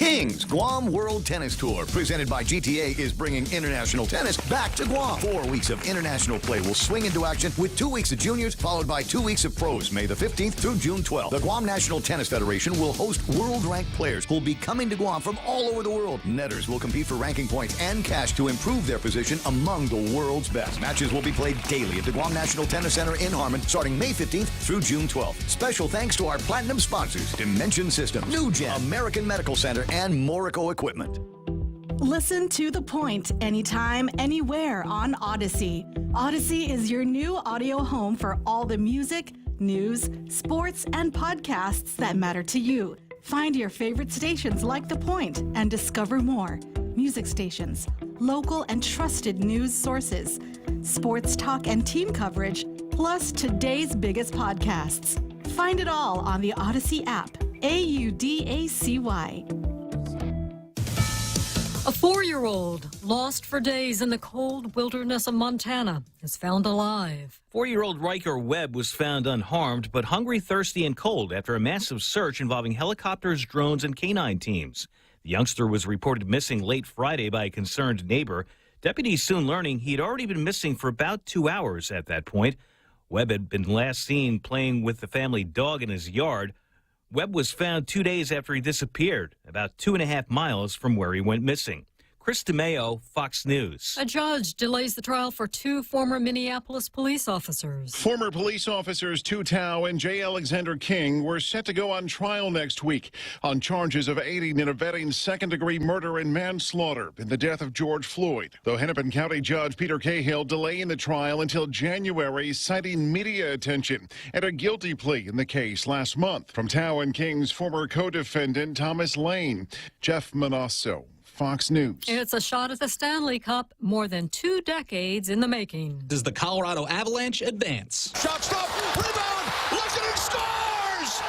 Kings Guam World Tennis Tour, presented by GTA, is bringing international tennis back to Guam. 4 weeks of international play will swing into action with 2 weeks of juniors, followed by 2 weeks of pros, May the 15th through June 12th. The Guam National Tennis Federation will host world-ranked players who will be coming to Guam from all over the world. Netters will compete for ranking points and cash to improve their position among the world's best. Matches will be played daily at the Guam National Tennis Center in Harmon, starting May 15th through June 12th. Special thanks to our platinum sponsors, Dimension Systems, New Gen, American Medical Center, and Morico Equipment. Listen to The Point anytime, anywhere on Odyssey. Odyssey is your new audio home for all the music, news, sports, and podcasts that matter to you. Find your favorite stations like The Point and discover more. Music stations, local and trusted news sources, sports talk and team coverage, plus today's biggest podcasts. Find it all on the Odyssey app. AUDACY. A 4-year-old lost for days in the cold wilderness of Montana is found alive. 4-year-old Riker Webb was found unharmed, but hungry, thirsty, and cold after a massive search involving helicopters, drones, and canine teams. The youngster was reported missing late Friday by a concerned neighbor. Deputies soon learning he had already been missing for about 2 hours at that point. Webb had been last seen playing with the family dog in his yard. Webb was found 2 days after he disappeared, about 2.5 miles from where he went missing. Chris DeMeo, Fox News. A judge delays the trial for 2 former Minneapolis police officers. Former police officers Tu Tao and J. Alexander King were set to go on trial next week on charges of aiding and abetting second-degree murder and manslaughter in the death of George Floyd. Though Hennepin County Judge Peter Cahill delaying the trial until January, citing media attention and a guilty plea in the case last month. From Tao and King's former co-defendant Thomas Lane, Jeff Manasso, Fox News. It's a shot at the Stanley Cup, more than 2 decades in the making. Does the Colorado Avalanche advance? Shot stop, rebound, looks it and scores!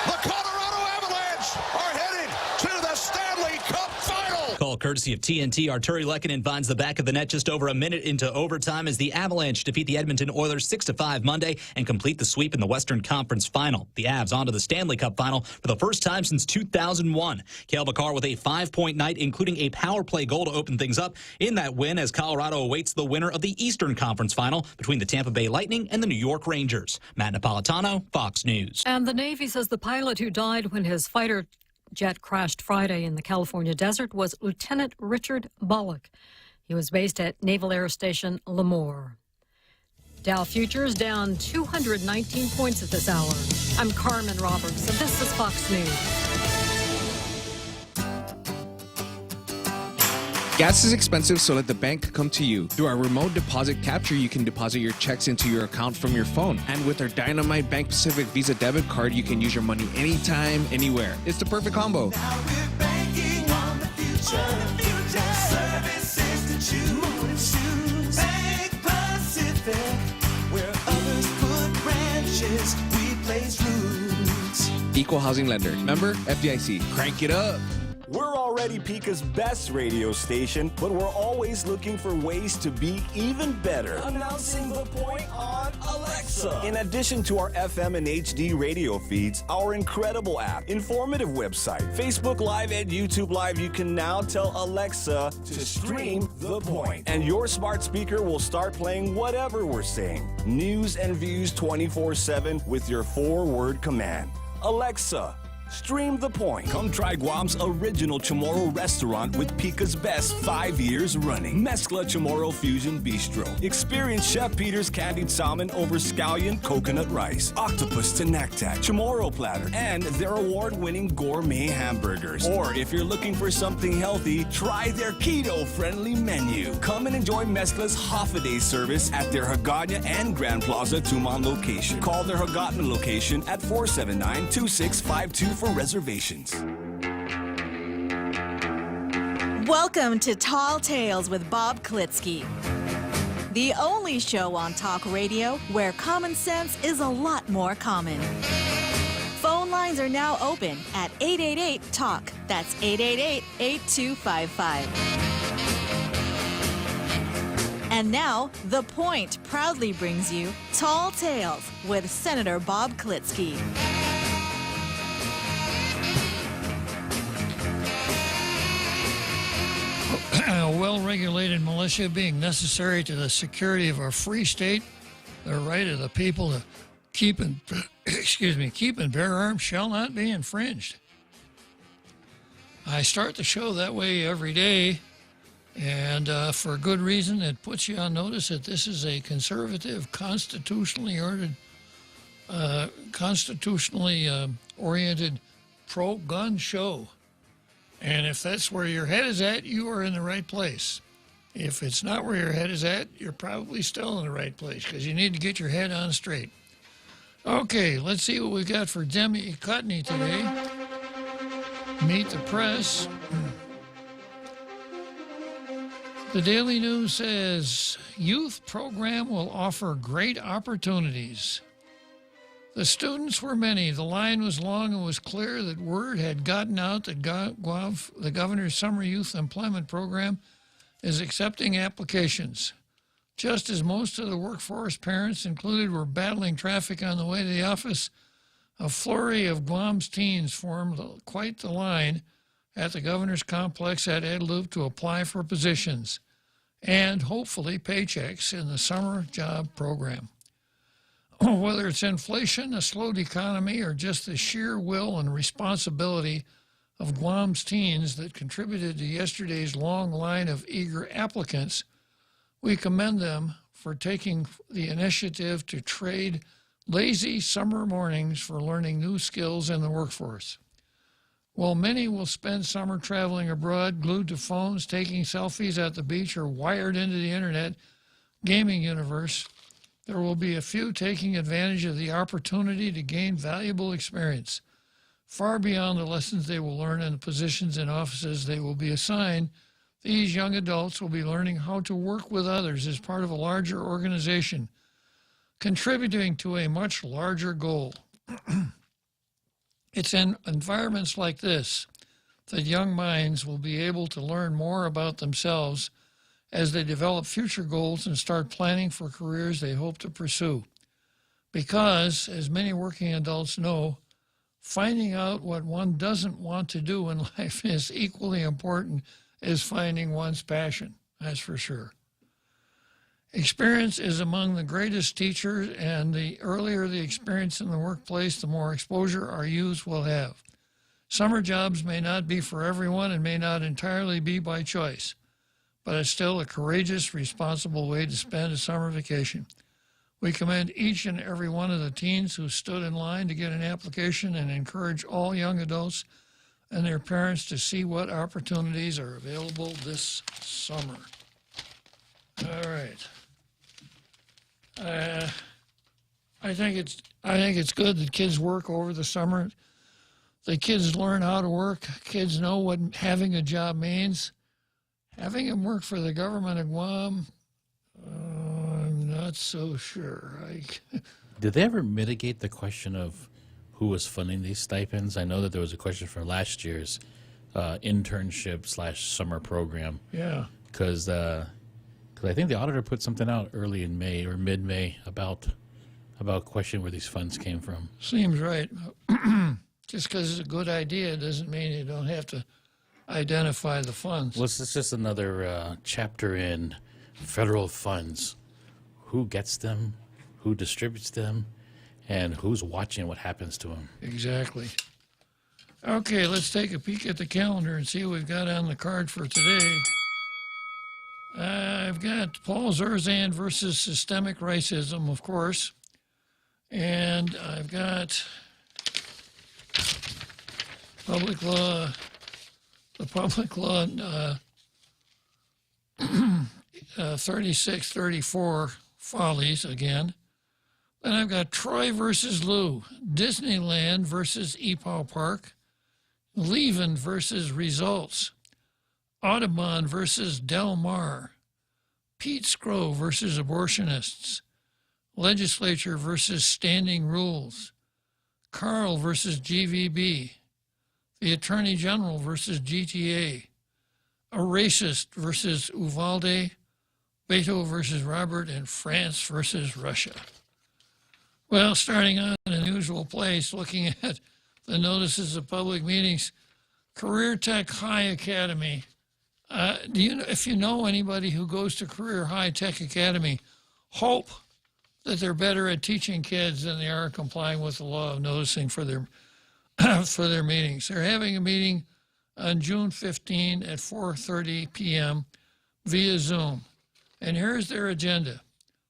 The Colorado Avalanche are headed to the Stanley Cup final! Call courtesy of TNT. Arturi Lehkonen finds the back of the net just over a minute into overtime as the Avalanche defeat the Edmonton Oilers 6-5 Monday and complete the sweep in the Western Conference Final. The Avs on to the Stanley Cup Final for the first time since 2001. Cale Makar with a 5-point night, including a power play goal to open things up in that win as Colorado awaits the winner of the Eastern Conference Final between the Tampa Bay Lightning and the New York Rangers. Matt Napolitano, Fox News. And the Navy says the pilot who died when his fighter jet crashed Friday in the California desert was Lieutenant Richard Bullock. He was based at Naval Air Station Lemoore. Dow futures down 219 points at this hour. I'm Carmen Roberts, and this is Fox News. Gas is expensive, so let the bank come to you. Through our remote deposit capture, you can deposit your checks into your account from your phone. And with our Dynamite Bank Pacific Visa debit card, you can use your money anytime, anywhere. It's the perfect combo. Now we're banking on the future. Services to choose. Bank Pacific, where others put branches, we place roots. Equal housing lender. Member FDIC. Crank it up. We're already Pika's best radio station, but we're always looking for ways to be even better. Announcing the point on Alexa. In addition to our FM and HD radio feeds, our incredible app, informative website, Facebook Live, and YouTube Live, you can now tell Alexa to stream The Point. And your smart speaker will start playing whatever we're saying. News and views 24/7 with your 4-word command. Alexa, stream The Point. Come try Guam's original Chamorro restaurant with Pika's best 5 years running. Mezcla Chamorro Fusion Bistro. Experience Chef Peter's candied salmon over scallion coconut rice, octopus tenactac, Chamorro platter, and their award-winning gourmet hamburgers. Or if you're looking for something healthy, try their keto-friendly menu. Come and enjoy Mezcla's half-a-day service at their Hagåtña and Grand Plaza Tumon location. Call their Hagåtña location at 479-2652 for reservations. Welcome to Tall Tales with Bob Klitzkie, the only show on talk radio where common sense is a lot more common. Phone lines are now open at 888-TALK. That's 888-8255. And now, The Point proudly brings you Tall Tales with Senator Bob Klitzkie. unregulated militia being necessary to the security of our free state, the right of the people to keep and keep and bear arms shall not be infringed. I start the show that way every day, and for good reason. It puts you on notice that this is a conservative, constitutionally oriented pro-gun show. And if that's where your head is at, you are in the right place. If it's not where your head is at, you're probably still in the right place, because you need to get your head on straight. Okay, let's see what we got for Demi Cutney today. Meet the press. The Daily News says, youth program will offer great opportunities. The students were many. The line was long and was clear that word had gotten out that Guam, the governor's summer youth employment program, is accepting applications. Just as most of the workforce, parents included, were battling traffic on the way to the office, a flurry of Guam's teens formed quite the line at the governor's complex at Ed Loop to apply for positions and hopefully paychecks in the summer job program. Whether it's inflation, a slowed economy, or just the sheer will and responsibility of Guam's teens that contributed to yesterday's long line of eager applicants, we commend them for taking the initiative to trade lazy summer mornings for learning new skills in the workforce. While many will spend summer traveling abroad, glued to phones, taking selfies at the beach, or wired into the internet gaming universe, there will be a few taking advantage of the opportunity to gain valuable experience, far beyond the lessons they will learn and the positions and offices they will be assigned. These young adults will be learning how to work with others as part of a larger organization, contributing to a much larger goal. It's in environments like this that young minds will be able to learn more about themselves as they develop future goals and start planning for careers they hope to pursue. Because, as many working adults know, finding out what one doesn't want to do in life is equally important as finding one's passion, that's for sure. Experience is among the greatest teachers, and the earlier the experience in the workplace, the more exposure our youth will have. Summer jobs may not be for everyone and may not entirely be by choice, but it's still a courageous, responsible way to spend a summer vacation. We commend each and every one of the teens who stood in line to get an application and encourage all young adults and their parents to see what opportunities are available this summer. All right. I think it's good that kids work over the summer. The kids learn how to work. Kids know what having a job means. Having them work for the government of Guam, I'm not so sure. Did they ever mitigate the question of who was funding these stipends? I know that there was a question for last year's internship/summer program. Yeah. Because I think the auditor put something out early in May or mid-May about questioning where these funds came from. Seems right. Just because it's a good idea doesn't mean you don't have to identify the funds. Well, it's just another chapter in federal funds. Who gets them, who distributes them, and who's watching what happens to them. Exactly. Okay, let's take a peek at the calendar and see what we've got on the card for today. I've got Paul Zerzan versus systemic racism, of course. And I've got the public law 3634 follies again. Then I've got Troy versus Lou, Disneyland versus E Powell Park, Leven versus Results, Audubon versus Del Mar, Pete Scrow versus Abortionists, Legislature versus Standing Rules, Carl versus GVB, the Attorney General versus GTA, a racist versus Uvalde, Beto versus Robert, and France versus Russia. Well, starting on an unusual place, looking at the notices of public meetings, Career Tech High Academy. If you know anybody who goes to Career High Tech Academy, hope that they're better at teaching kids than they are complying with the law of noticing for their for their meetings. They're having a meeting on June 15 at 4:30 p.m. via Zoom. And here's their agenda.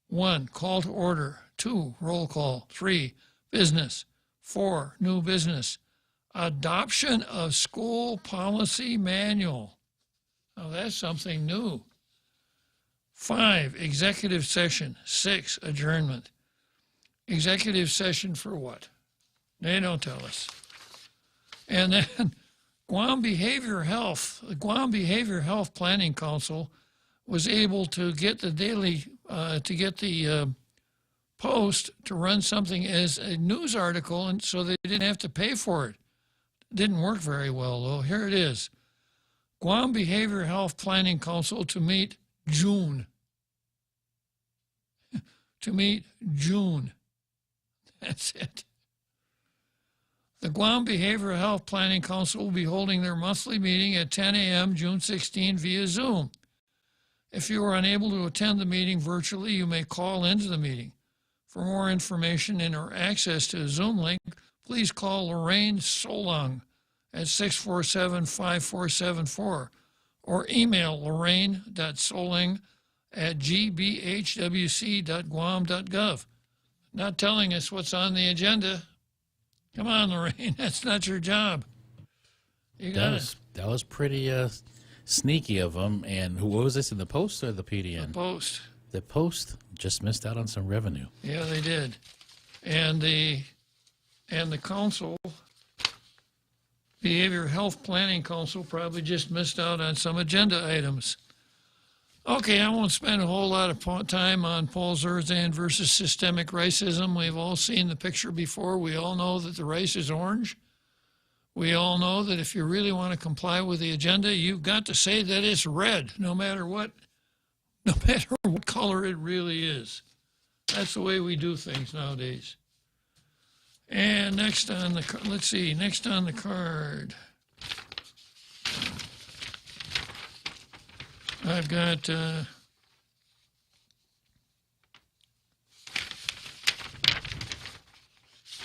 1, call to order. 2, roll call. 3, business. 4, new business. Adoption of school policy manual. Now that's something new. 5, executive session. 6, adjournment. Executive session for what? They don't tell us. And then Guam Behavior Health, the Guam Behavior Health Planning Council was able to get the daily, Post to run something as a news article, and so they didn't have to pay for it. It didn't work very well, though. Here it is. Guam Behavior Health Planning Council to meet June. To meet June. That's it. The Guam Behavioral Health Planning Council will be holding their monthly meeting at 10 a.m. June 16 via Zoom. If you are unable to attend the meeting virtually, you may call into the meeting. For more information and or access to a Zoom link, please call Lorraine Solong at 647-5474 or email lorraine.soling@gbhwc.guam.gov. Not telling us what's on the agenda. Come on, Lorraine, that's not your job. You got it. That was pretty sneaky of them. And what was this, in the Post or the PDN? The Post. The Post just missed out on some revenue. Yeah, they did. And the council, Behavior Health Planning Council, probably just missed out on some agenda items. Okay, I won't spend a whole lot of time on Paul Zerzan versus systemic racism. We've all seen the picture before. We all know that the rice is orange. We all know that if you really want to comply with the agenda, you've got to say that it's red, no matter what color it really is. That's the way we do things nowadays. And next on the card, I've got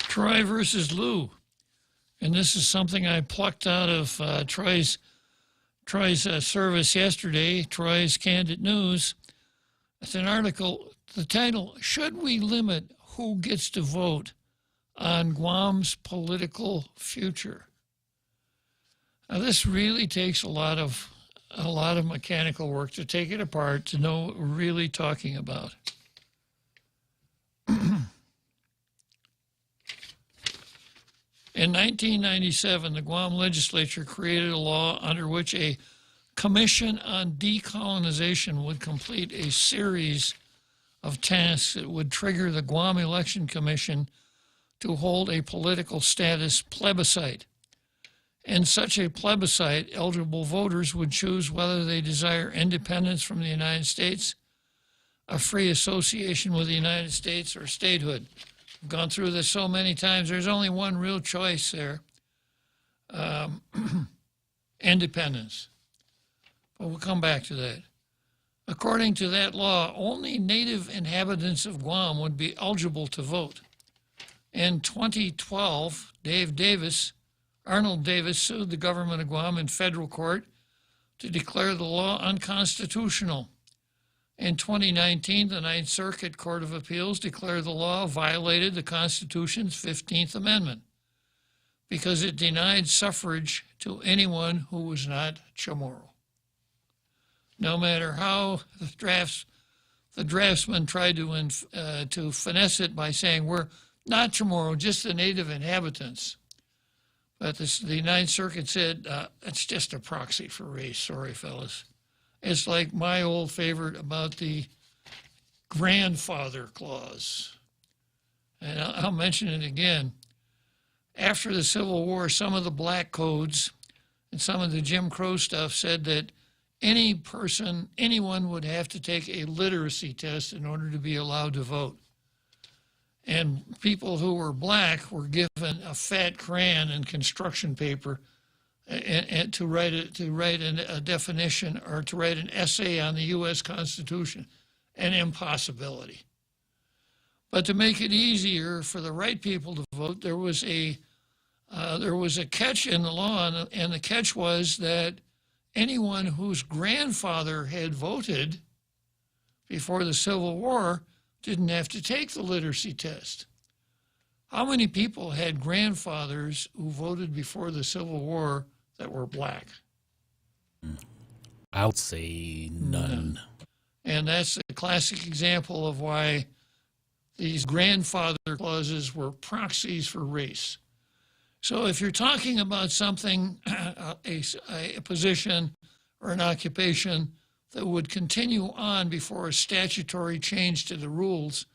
Troy versus Lou. And this is something I plucked out of Troy's service yesterday, Troy's Candid News. It's an article, the title, Should We Limit Who Gets to Vote on Guam's Political Future? Now, this really takes a lot of mechanical work to take it apart to know what we're really talking about. In 1997, the Guam legislature created a law under which a commission on decolonization would complete a series of tasks that would trigger the Guam Election Commission to hold a political status plebiscite. In such a plebiscite, eligible voters would choose whether they desire independence from the United States, a free association with the United States, or statehood. I've gone through this so many times. There's only one real choice there. Independence. But we'll come back to that. According to that law, only native inhabitants of Guam would be eligible to vote. In 2012, Arnold Davis sued the government of Guam in federal court to declare the law unconstitutional. In 2019, the Ninth Circuit Court of Appeals declared the law violated the Constitution's 15th Amendment because it denied suffrage to anyone who was not Chamorro. No matter how the draftsman tried to finesse it by saying we're not Chamorro, just the native inhabitants. But the Ninth Circuit said it's just a proxy for race. Sorry, fellas. It's like my old favorite about the grandfather clause. And I'll mention it again. After the Civil War, some of the black codes and some of the Jim Crow stuff said that anyone would have to take a literacy test in order to be allowed to vote. And people who were black were given a fat crayon and construction paper and to write a definition or to write an essay on the U.S. Constitution, an impossibility. But to make it easier for the right people to vote, there was a catch in the law, and the catch was that anyone whose grandfather had voted before the Civil War didn't have to take the literacy test. How many people had grandfathers who voted before the Civil War that were black? I would say none. And that's a classic example of why these grandfather clauses were proxies for race. So if you're talking about something, a position or an occupation that would continue on before a statutory change to the rules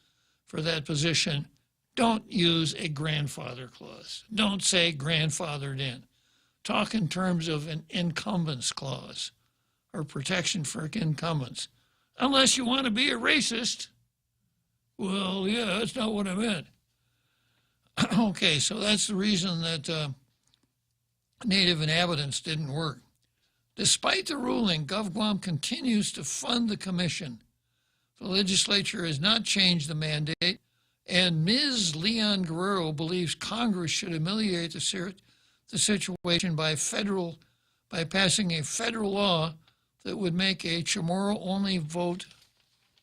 for that position, don't use a grandfather clause. Don't say grandfathered in. Talk in terms of an incumbents clause or protection for incumbents. Unless you want to be a racist. Well, yeah, that's not what I meant. Okay, so that's the reason that native inhabitants didn't work. Despite the ruling, GovGuam continues to fund the commission. The legislature has not changed the mandate, and Ms. Leon Guerrero believes Congress should ameliorate the situation by passing a federal law that would make a Chamorro-only vote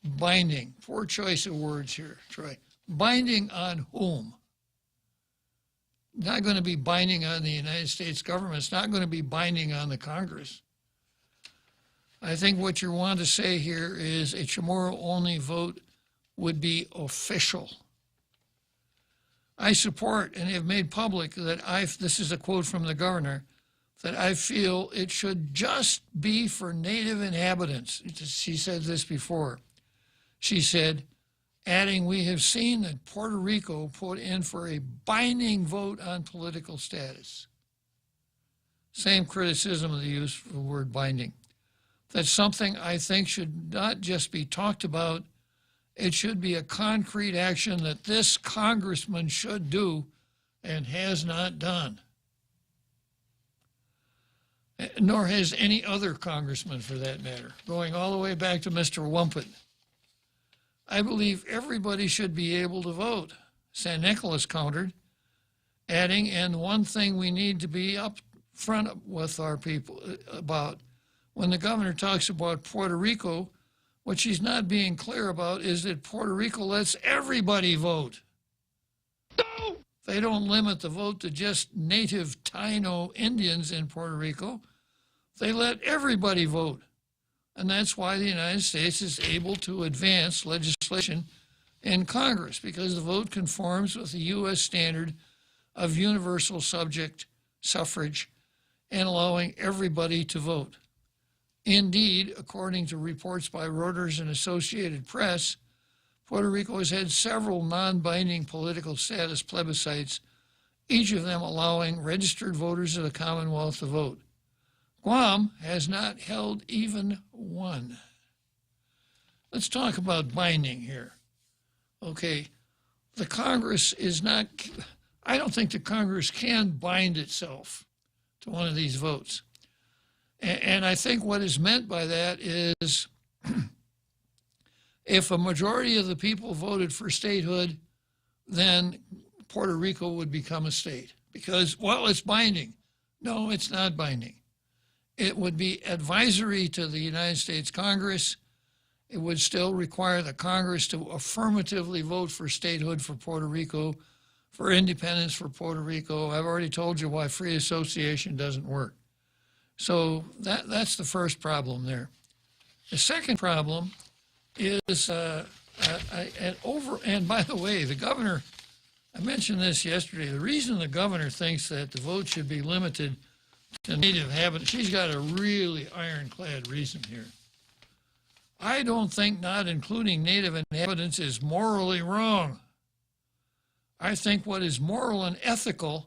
binding. Poor choice of words here, Troy. Binding on whom? Not going to be binding on the United States government. It's not going to be binding on the Congress. I think what you want to say here is a Chamorro-only vote would be official. I support and have made public that this is a quote from the governor, that I feel it should just be for native inhabitants. She said this before. She said, adding, we have seen that Puerto Rico put in for a binding vote on political status. Same criticism of the use of the word binding. That's something I think should not just be talked about, it should be a concrete action that this congressman should do and has not done. Nor has any other congressman for that matter, going all the way back to Mr. Wumpet. I believe everybody should be able to vote. San Nicolas countered, adding, and one thing we need to be up front with our people about, when the governor talks about Puerto Rico, what she's not being clear about is that Puerto Rico lets everybody vote. No! They don't limit the vote to just native Taino Indians in Puerto Rico. They let everybody vote. And that's why the United States is able to advance legislation in Congress, because the vote conforms with the U.S. standard of universal suffrage and allowing everybody to vote. Indeed, according to reports by Reuters and Associated Press, Puerto Rico has had several non-binding political status plebiscites, each of them allowing registered voters of the Commonwealth to vote. Guam has not held even one. Let's talk about binding here. Okay, the Congress is not, I don't think the Congress can bind itself to one of these votes. And I think what is meant by that is if a majority of the people voted for statehood, then Puerto Rico would become a state because, well, it's binding. No, it's not binding. It would be advisory to the United States Congress. It would still require the Congress to affirmatively vote for statehood for Puerto Rico, for independence for Puerto Rico. I've already told you why free association doesn't work. So that's the first problem there. The second problem is, and by the way, the governor, I mentioned this yesterday, the reason the governor thinks that the vote should be limited to native inhabitants, she's got a really ironclad reason here. I don't think not including native inhabitants is morally wrong. I think what is moral and ethical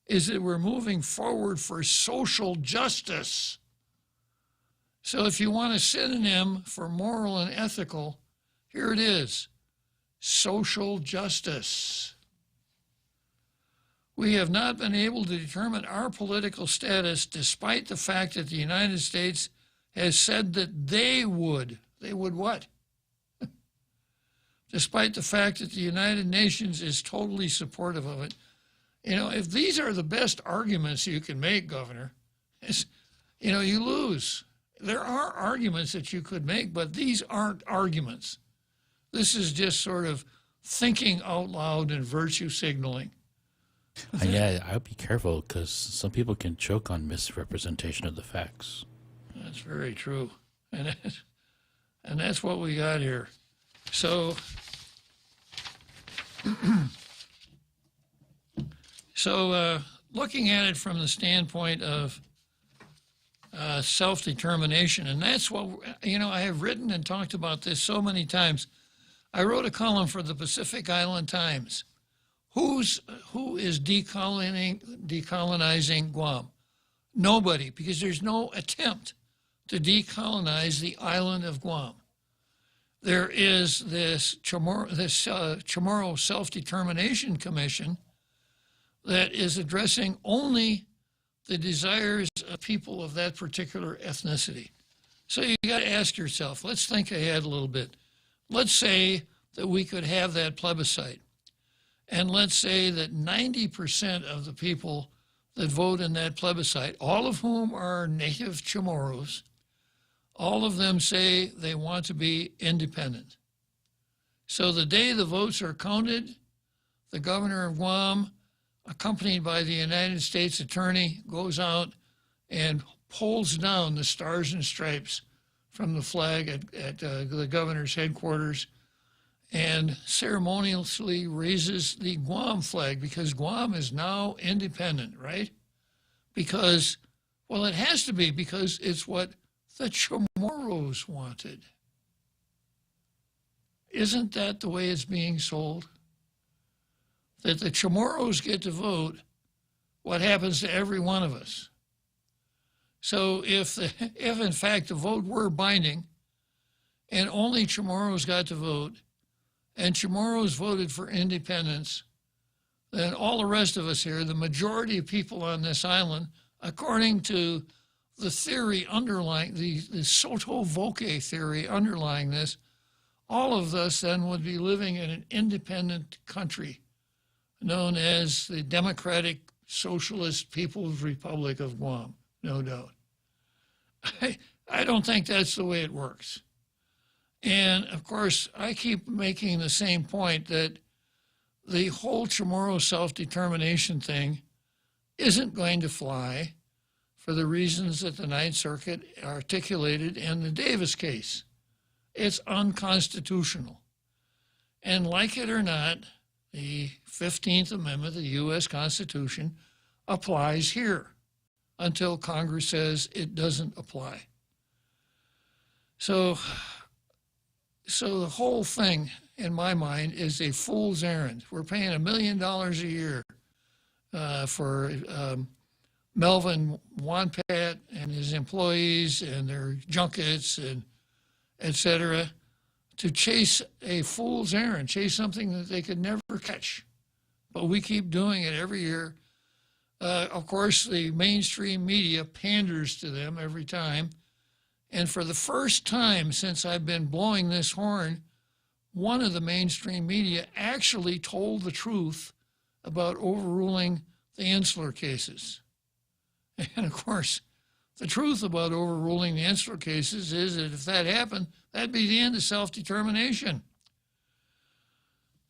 is that we're moving forward for social justice. So if you want a synonym for moral and ethical, here it is, social justice. We have not been able to determine our political status despite the fact that the United States has said that they would. They would what? Despite the fact that the United Nations is totally supportive of it. You know, if these are the best arguments you can make, Governor, you know, you lose. There are arguments that you could make, but these aren't arguments. This is just sort of thinking out loud and virtue signaling. Yeah, I would be careful because some people can choke on misrepresentation of the facts. That's very true. And that's what we got here. So, looking at it from the standpoint of self-determination, and that's what, you know, I have written and talked about this so many times. I wrote a column for the Pacific Island Times. Who is decolonizing Guam? Nobody, because there's no attempt to decolonize the island of Guam. There is this Chamorro Self-Determination Commission that is addressing only the desires of people of that particular ethnicity. So you got to ask yourself, let's think ahead a little bit. Let's say that we could have that plebiscite. And let's say that 90% of the people that vote in that plebiscite, all of whom are native Chamorros, all of them say they want to be independent. So the day the votes are counted, the governor of Guam, accompanied by the United States attorney, goes out and pulls down the stars and stripes from the flag at the governor's headquarters and ceremoniously raises the Guam flag, because Guam is now independent, right? Because, well, it has to be, because it's what the Chamorros wanted. Isn't that the way it's being sold? That the Chamorros get to vote what happens to every one of us. So if in fact the vote were binding and only Chamorros got to vote, and Chamorros voted for independence, then all the rest of us here, the majority of people on this island, according to the theory underlying, the Soto Voce theory underlying this, all of us then would be living in an independent country known as the Democratic Socialist People's Republic of Guam, no doubt. I don't think that's the way it works. And, of course, I keep making the same point that the whole Chamorro self-determination thing isn't going to fly for the reasons that the Ninth Circuit articulated in the Davis case. It's unconstitutional. And like it or not, the 15th Amendment of the U.S. Constitution applies here until Congress says it doesn't apply. So the whole thing, in my mind, is a fool's errand. We're paying $1 million a year for Melvin Wanpat and his employees and their junkets and et cetera, to chase a fool's errand, chase something that they could never catch. But we keep doing it every year. Of course, the mainstream media panders to them every time. And for the first time since I've been blowing this horn, one of the mainstream media actually told the truth about overruling the insular cases. And of course, the truth about overruling the insular cases is that if that happened, that'd be the end of self-determination.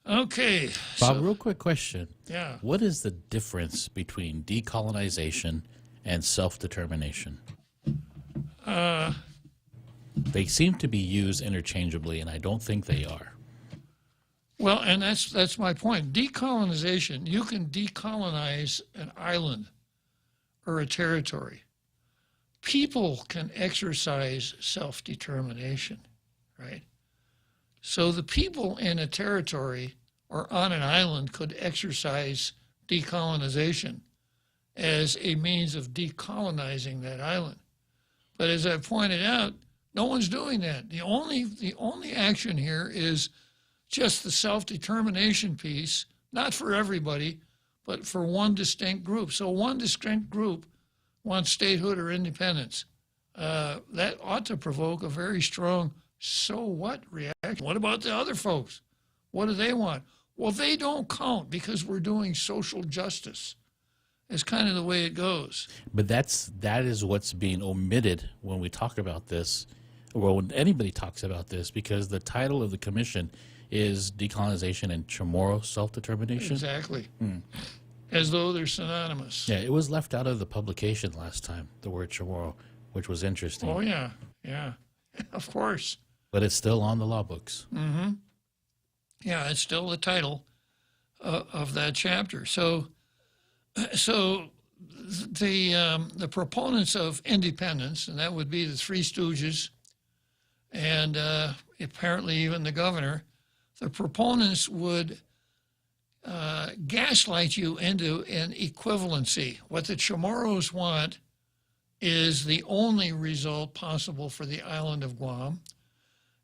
Okay. Bob, real quick question. Yeah. What is the difference between decolonization and self-determination? They seem to be used interchangeably, and I don't think they are. Well, and that's my point. Decolonization, you can decolonize an island or a territory. People can exercise self-determination, right? So the people in a territory or on an island could exercise decolonization as a means of decolonizing that island. But as I pointed out, no one's doing that. The only action here is just the self-determination piece, not for everybody, but for one distinct group. So one distinct group wants statehood or independence. That ought to provoke a very strong "so what" reaction. What about the other folks? What do they want? Well, they don't count because we're doing social justice. It's kind of the way it goes. But that is what's being omitted when we talk about this, or when anybody talks about this, because the title of the commission is Decolonization and Chamorro Self-Determination. Exactly. As though they're synonymous. Yeah, it was left out of the publication last time, the word Chamorro, which was interesting. Oh, yeah, of course. But it's still on the law books. Mm-hmm. Yeah, it's still the title of that chapter. So the proponents of independence, and that would be the Three Stooges, and apparently even the governor, the proponents would gaslight you into an equivalency. What the Chamorros want is the only result possible for the island of Guam,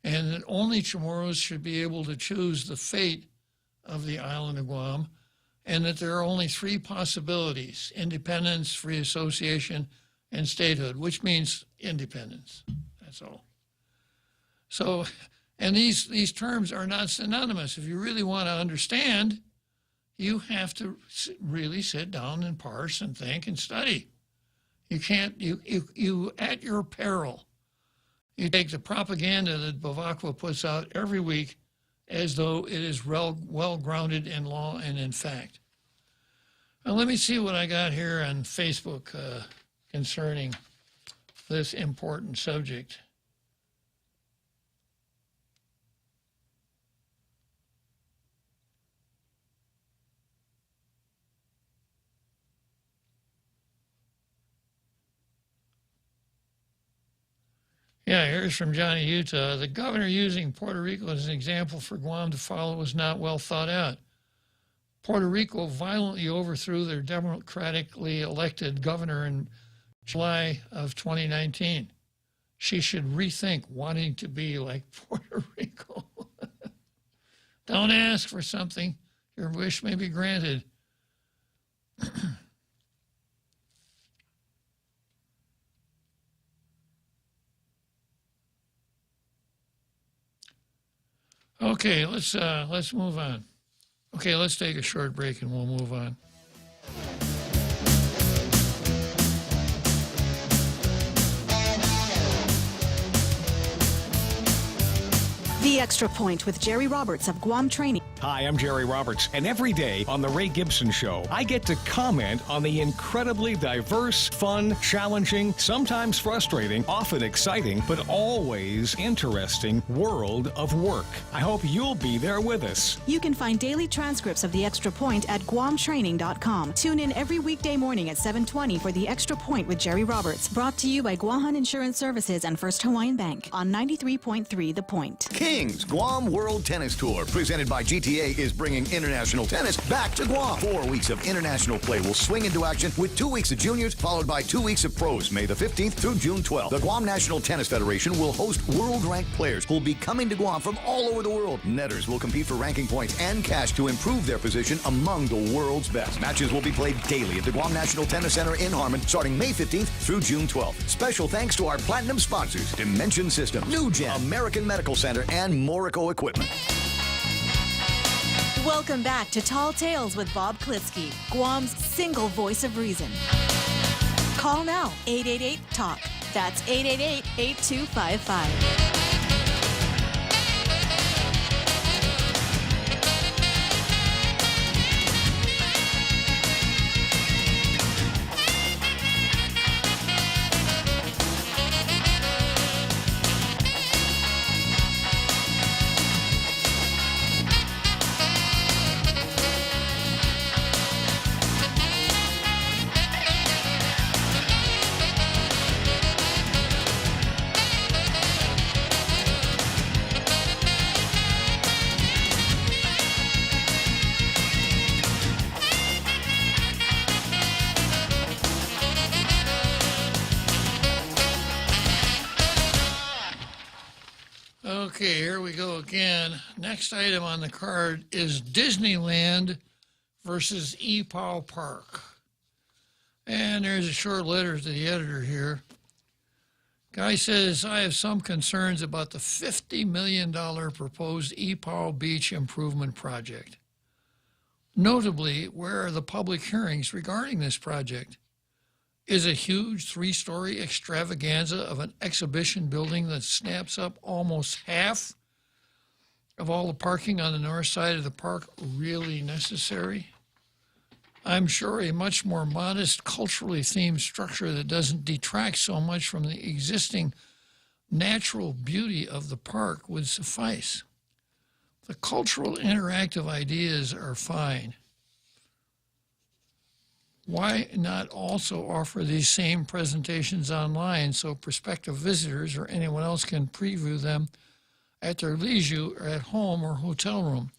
and that only Chamorros should be able to choose the fate of the island of Guam, and that there are only three possibilities: independence, free association, and statehood, which means independence. That's all. So, and these terms are not synonymous. If you really want to understand, you have to really sit down and parse and think and study. You can't, you at your peril, you take the propaganda that Bavacqua puts out every week as though it is well grounded in law and in fact. Now, let me see what I got here on Facebook concerning this important subject. Yeah, here's from Johnny, Utah. The governor using Puerto Rico as an example for Guam to follow was not well thought out. Puerto Rico violently overthrew their democratically elected governor in July of 2019. She should rethink wanting to be like Puerto Rico. Don't ask for something. Your wish may be granted. Okay, let's move on. Okay, let's take a short break and we'll move on. The Extra Point with Jerry Roberts of Guam Training. Hi, I'm Jerry Roberts, and every day on The Ray Gibson Show, I get to comment on the incredibly diverse, fun, challenging, sometimes frustrating, often exciting, but always interesting world of work. I hope you'll be there with us. You can find daily transcripts of The Extra Point at guamtraining.com. Tune in every weekday morning at 7:20 for The Extra Point with Jerry Roberts. Brought to you by Guahan Insurance Services and First Hawaiian Bank on 93.3 The Point. Kings Guam World Tennis Tour, presented by GTA, is bringing international tennis back to Guam. 4 weeks of international play will swing into action with 2 weeks of juniors, followed by 2 weeks of pros, May the 15th through June 12th. The Guam National Tennis Federation will host world-ranked players who will be coming to Guam from all over the world. Netters will compete for ranking points and cash to improve their position among the world's best. Matches will be played daily at the Guam National Tennis Center in Harmon, starting May 15th through June 12th. Special thanks to our platinum sponsors: Dimension System, New Gen, American Medical Center, and Morico Equipment. Welcome back to Tall Tales with Bob Klitzkie, Guam's single voice of reason. Call now, 888-TALK. That's 888-8255. Okay, here we go again. Next item on the card is Disneyland versus E Powell Park. And there's a short letter to the editor here. Guy says, I have some concerns about the $50 million proposed E Powell Beach Improvement Project. Notably, where are the public hearings regarding this project? Is a huge 3-story extravaganza of an exhibition building that snaps up almost half of all the parking on the north side of the park really necessary? I'm sure a much more modest, culturally themed structure that doesn't detract so much from the existing natural beauty of the park would suffice. The cultural interactive ideas are fine. Why not also offer these same presentations online so prospective visitors or anyone else can preview them at their leisure or at home or hotel room?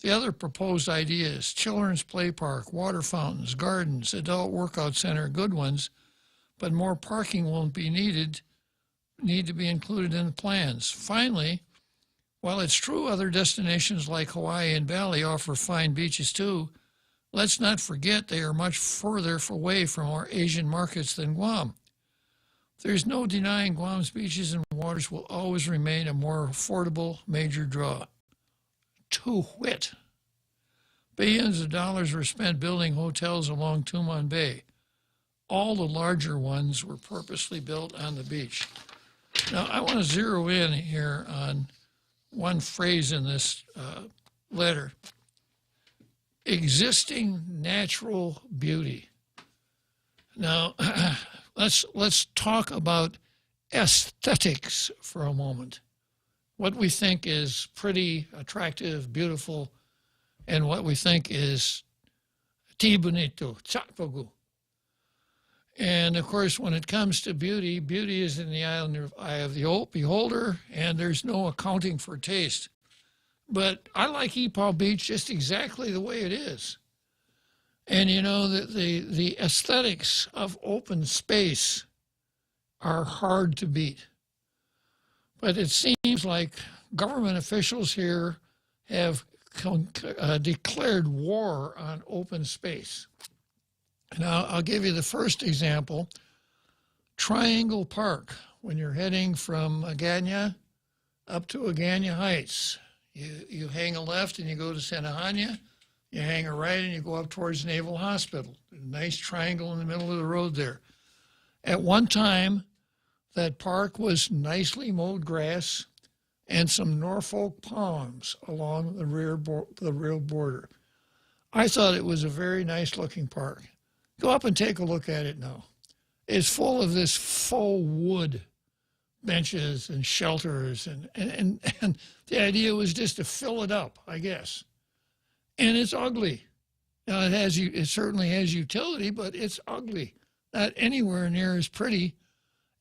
The other proposed ideas, children's play park, water fountains, gardens, adult workout center, good ones, but more parking won't be need to be included in the plans. Finally, while it's true other destinations like Hawaii and Bali offer fine beaches too, let's not forget they are much further away from our Asian markets than Guam. There's no denying Guam's beaches and waters will always remain a more affordable major draw. To wit, billions of dollars were spent building hotels along Tumon Bay. All the larger ones were purposely built on the beach. Now, I want to zero in here on one phrase in this letter. Existing natural beauty. Now, let's talk about aesthetics for a moment. What we think is pretty, attractive, beautiful, and what we think is ti bonito, chapagu. And of course, when it comes to beauty, beauty is in the eye of the beholder, and there's no accounting for taste. But I like E Powell Beach just exactly the way it is. And you know, the aesthetics of open space are hard to beat. But it seems like government officials here have declared war on open space. Now, I'll give you the first example. Triangle Park, when you're heading from Agana up to Agana Heights. You hang a left and you go to Santa Ana. You hang a right and you go up towards Naval Hospital. A nice triangle in the middle of the road there. At one time, that park was nicely mowed grass and some Norfolk palms along the rear border. I thought it was a very nice looking park. Go up and take a look at it now. It's full of this faux wood benches and shelters, and the idea was just to fill it up, I guess. And it's ugly. Now it certainly has utility, but it's ugly. Not anywhere near as pretty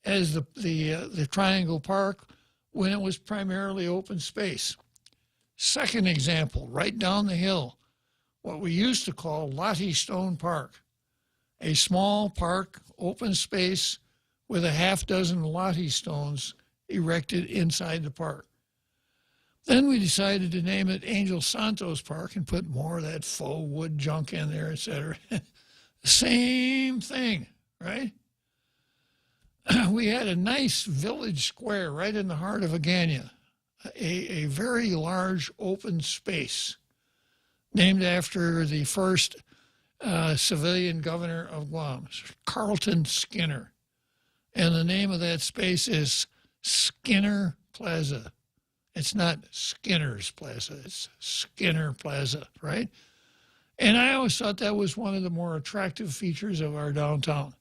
as the Triangle Park when it was primarily open space. Second example, right down the hill, what we used to call Lottie Stone Park, a small park, open space with a half dozen Lottie stones erected inside the park. Then we decided to name it Angel Santos Park and put more of that faux wood junk in there, etc. Same thing, right? We had a nice village square right in the heart of Agana, a very large open space named after the first civilian governor of Guam, Carlton Skinner. And the name of that space is Skinner Plaza. It's not Skinner's Plaza, it's Skinner Plaza, right? And I always thought that was one of the more attractive features of our downtown.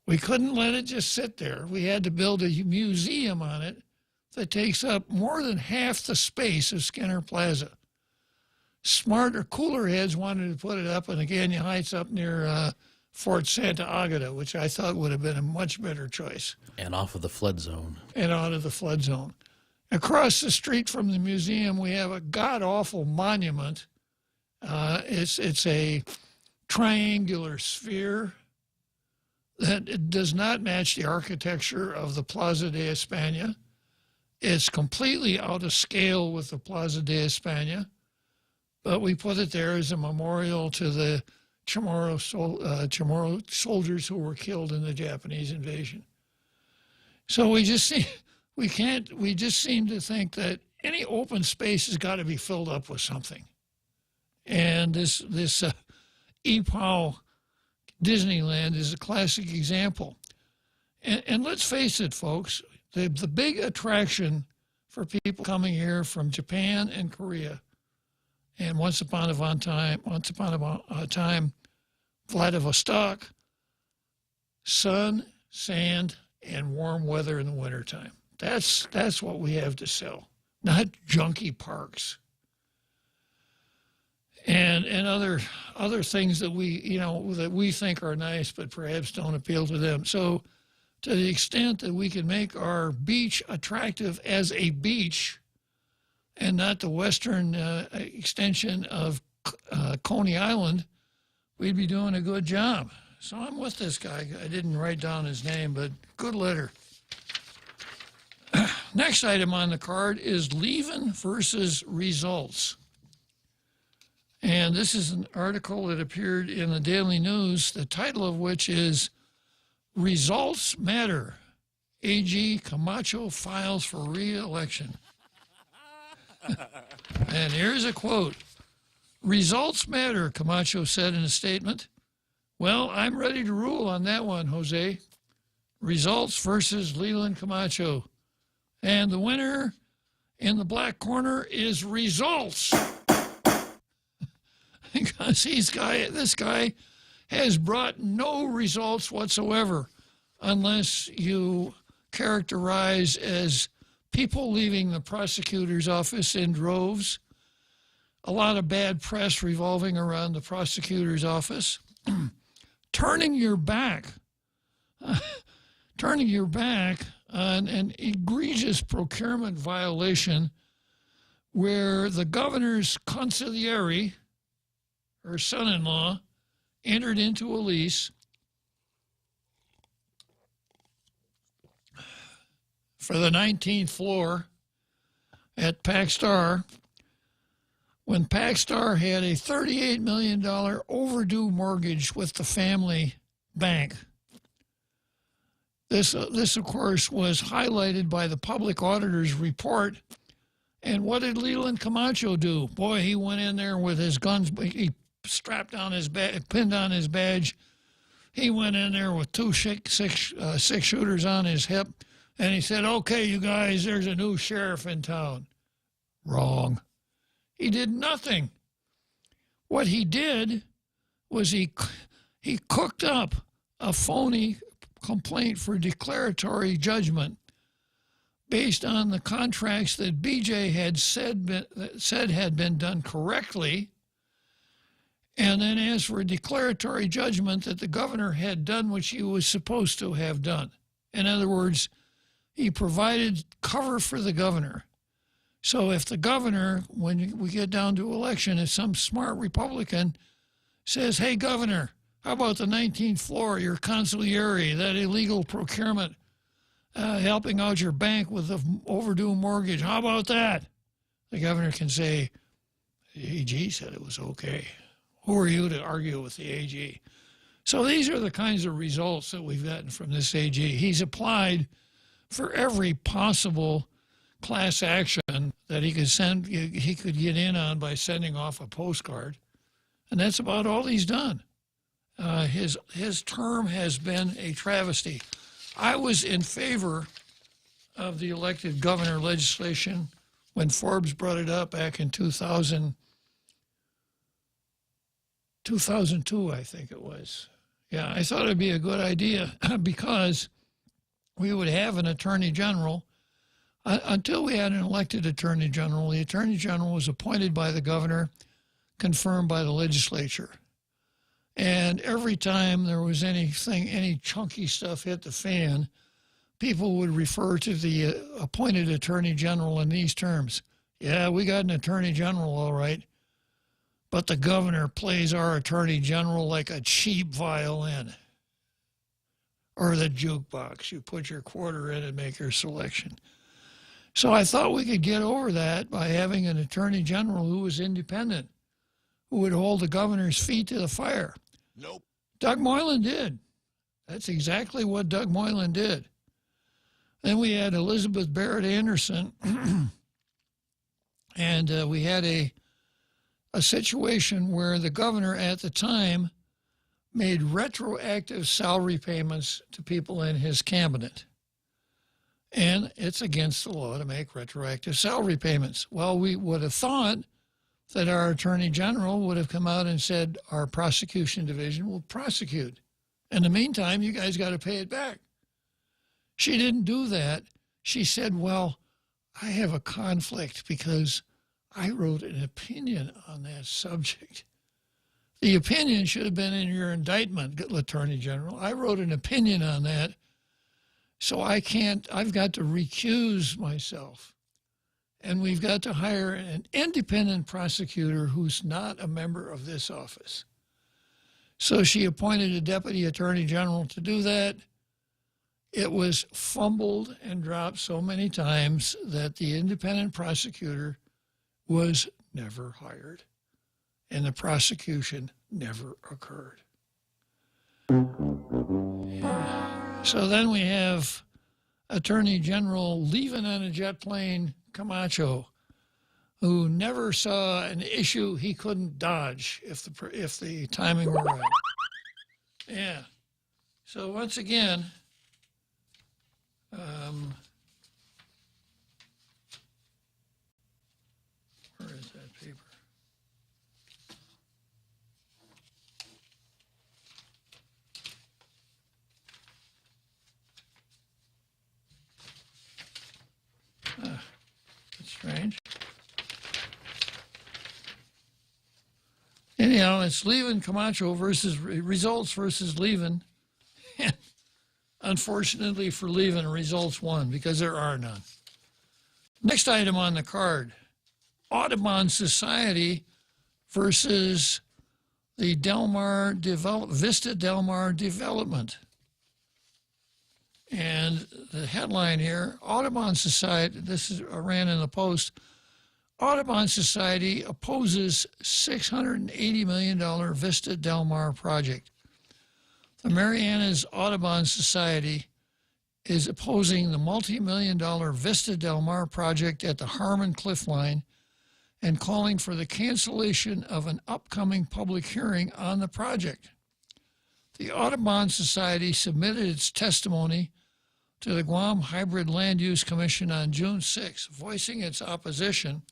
We couldn't let it just sit there. We had to build a museum on it that takes up more than half the space of Skinner Plaza. Smarter, cooler heads wanted to put it up in Agana Heights up near Fort Santa Agata, which I thought would have been a much better choice. And off of the flood zone. And out of the flood zone. Across the street from the museum, we have a god-awful monument. It's a triangular sphere that does not match the architecture of the Plaza de España. It's completely out of scale with the Plaza de España. but we put it there as a memorial to the Chamorro soldiers who were killed in the Japanese invasion. So we just seem to think that any open space has got to be filled up with something. And this E Powell Disneyland is a classic example. And let's face it, folks, the big attraction for people coming here from Japan and Korea, and once upon a time, Vladivostok, sun, sand, and warm weather in the wintertime. That's what we have to sell, not junky parks and other things that we think are nice but perhaps don't appeal to them. So to the extent that we can make our beach attractive as a beach and not the western extension of Coney Island, we'd be doing a good job. So I'm with this guy. I didn't write down his name, but good letter. Next item on the card is leaving versus results. And this is an article that appeared in the Daily News, the title of which is Results Matter. AG Camacho files for re-election. And here's a quote. Results matter, Camacho said in a statement. Well, I'm ready to rule on that one, Jose. Results versus Leland Camacho. And the winner in the black corner is results. Because this guy has brought no results whatsoever unless you characterize as people leaving the prosecutor's office in droves, a lot of bad press revolving around the prosecutor's office, turning your back on an egregious procurement violation where the governor's consigliere, her son-in-law, entered into a lease for the 19th floor at Pac Star when Pac Star had a $38 million overdue mortgage with the family bank. This, of course, was highlighted by the public auditor's report. And what did Leland Camacho do? Boy, he went in there with his guns. He strapped on his pinned on his badge. He went in there with two six-shooters on his hip, and he said, "Okay, you guys, there's a new sheriff in town." Wrong. He did nothing. What he did was he cooked up a phony complaint for declaratory judgment based on the contracts that BJ had said had been done correctly, and then asked for a declaratory judgment that the governor had done what she was supposed to have done. In other words, he provided cover for the governor. So if the governor, when we get down to election, if some smart Republican says, "Hey, governor, how about the 19th floor, your consigliere, that illegal procurement, helping out your bank with the overdue mortgage, how about that?" The governor can say, "The AG said it was okay. Who are you to argue with the AG?" So these are the kinds of results that we've gotten from this AG. He's applied for every possible class action that he could get in on by sending off a postcard. And that's about all he's done. His term has been a travesty. I was in favor of the elected governor legislation when Forbes brought it up back in 2002, I think it was. Yeah, I thought it'd be a good idea because we would have an attorney general. Until we had an elected attorney general, the attorney general was appointed by the governor, confirmed by the legislature. And every time there was anything, any chunky stuff hit the fan, people would refer to the appointed attorney general in these terms. "Yeah, we got an attorney general, all right, but the governor plays our attorney general like a cheap violin or the jukebox. You put your quarter in and make your selection." So I thought we could get over that by having an attorney general who was independent. who would hold the governor's feet to the fire. Nope. Doug Moylan did. That's exactly what Doug Moylan did. Then we had Elizabeth Barrett Anderson, and we had a situation where the governor at the time made retroactive salary payments to people in his cabinet. And it's against the law to make retroactive salary payments. Well, we would have thought that our attorney general would have come out and said our prosecution division will prosecute. In the meantime, you guys got to pay it back. She didn't do that. She said, well, I have a conflict because I wrote an opinion on that subject. The opinion should have been in your indictment, Attorney General. I wrote an opinion on that, so I've got to recuse myself. And we've got to hire an independent prosecutor who's not a member of this office. So she appointed a deputy attorney general to do that. It was fumbled and dropped so many times that the independent prosecutor was never hired, and the prosecution never occurred. So then we have Attorney General leaving on a jet plane, Camacho, who never saw an issue he couldn't dodge if the timing were right. Yeah. So once again, where is that paper? That's strange. Anyhow, it's Levin Camacho versus results versus Levin. Unfortunately for Levin, results won because there are none. Next item on the card, Audubon Society versus the Vista Del Mar development. And the headline here, Audubon Society, ran in the Post, Audubon Society opposes $680 million Vista Del Mar project. The Marianas Audubon Society is opposing the multi-million-dollar Vista Del Mar project at the Harmon Cliff Line and calling for the cancellation of an upcoming public hearing on the project. The Audubon Society submitted its testimony to the Guam Hybrid Land Use Commission on June 6, voicing its opposition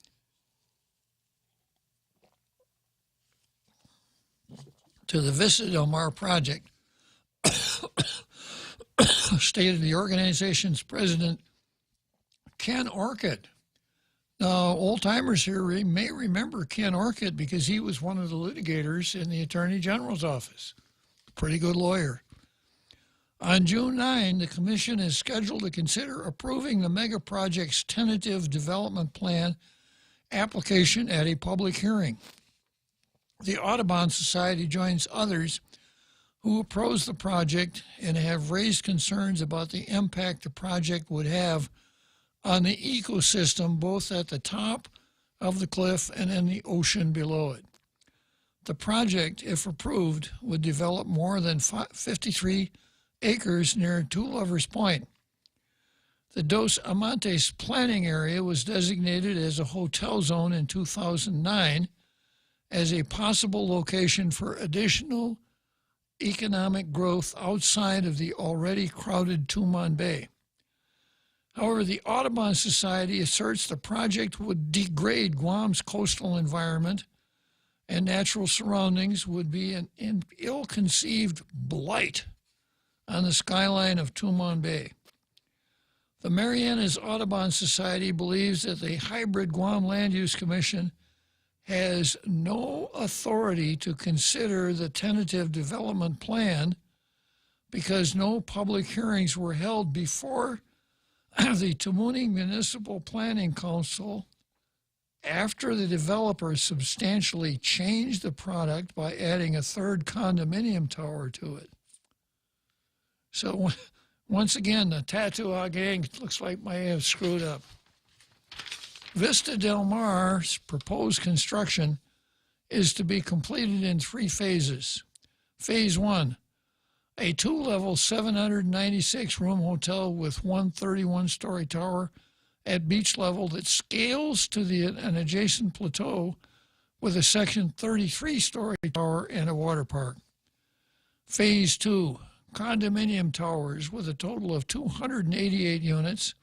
to the Vista Del Mar project, stated the organization's president, Ken Orchid. Now, old-timers here may remember Ken Orchid because he was one of the litigators in the Attorney General's office. Pretty good lawyer. On June 9, the commission is scheduled to consider approving the mega project's tentative development plan application at a public hearing. The Audubon Society joins others who oppose the project and have raised concerns about the impact the project would have on the ecosystem both at the top of the cliff and in the ocean below it. The project, if approved, would develop more than 53 acres near Two Lovers Point. The Dos Amantes planning area was designated as a hotel zone in 2009 as a possible location for additional economic growth outside of the already crowded Tumon Bay. However, the Audubon Society asserts the project would degrade Guam's coastal environment and natural surroundings, would be an ill-conceived blight on the skyline of Tumon Bay. The Marianas Audubon Society believes that the Hybrid Guam Land Use Commission has no authority to consider the tentative development plan because no public hearings were held before the Tamuning Municipal Planning Council after the developers substantially changed the product by adding a third condominium tower to it. So once again, the Tattoo gang looks like may have screwed up. Vista Del Mar's proposed construction is to be completed in 3 phases. Phase 1, a 2-level 796-room hotel with one 31-story tower at beach level that scales to an adjacent plateau with a section 33-story tower and a water park. Phase 2, condominium towers with a total of 288 units,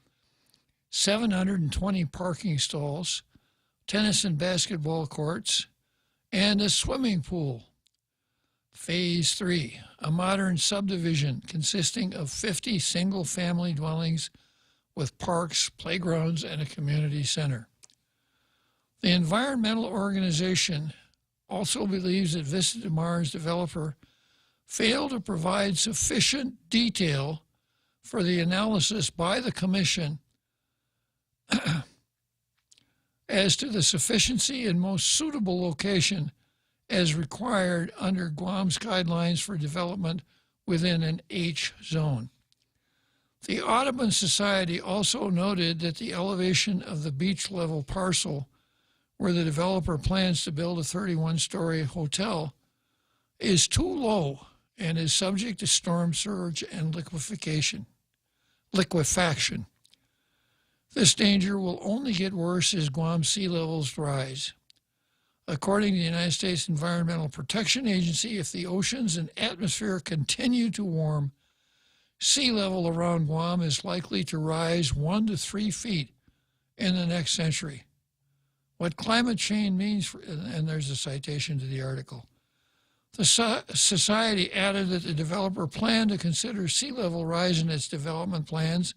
720 parking stalls, tennis and basketball courts, and a swimming pool. Phase 3, a modern subdivision consisting of 50 single-family dwellings with parks, playgrounds, and a community center. The environmental organization also believes that Vista Del Mar's developer failed to provide sufficient detail for the analysis by the commission as to the sufficiency and most suitable location as required under Guam's guidelines for development within an H zone. The Audubon Society also noted that the elevation of the beach level parcel where the developer plans to build a 31-story hotel is too low and is subject to storm surge and liquefaction. This danger will only get worse as Guam sea levels rise. According to the United States Environmental Protection Agency, if the oceans and atmosphere continue to warm, sea level around Guam is likely to rise 1 to 3 feet in the next century. What climate change means, and there's a citation to the article. The society added that the developer planned to consider sea level rise in its development plans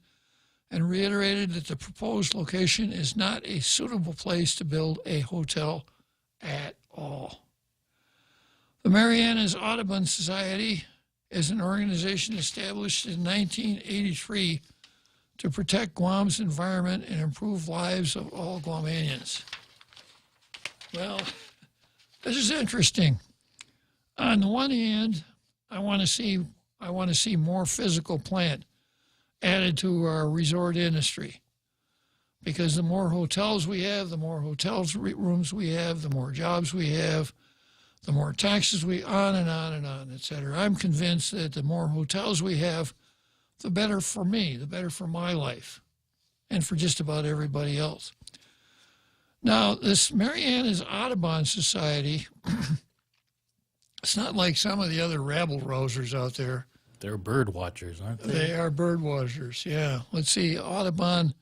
and reiterated that the proposed location is not a suitable place to build a hotel at all. The Marianas Audubon Society is an organization established in 1983 to protect Guam's environment and improve lives of all Guamanians. Well, this is interesting. On the one hand, I want to see more physical plant added to our resort industry, because the more hotels we have, the more hotels rooms we have, the more jobs we have, the more taxes we on and on and on, et cetera. I'm convinced that the more hotels we have, the better for me, the better for my life, and for just about everybody else. Now, this Marianas Audubon Society, it's not like some of the other rabble-rousers out there. They're bird watchers, aren't they? They are bird watchers, yeah. Let's see, Audubon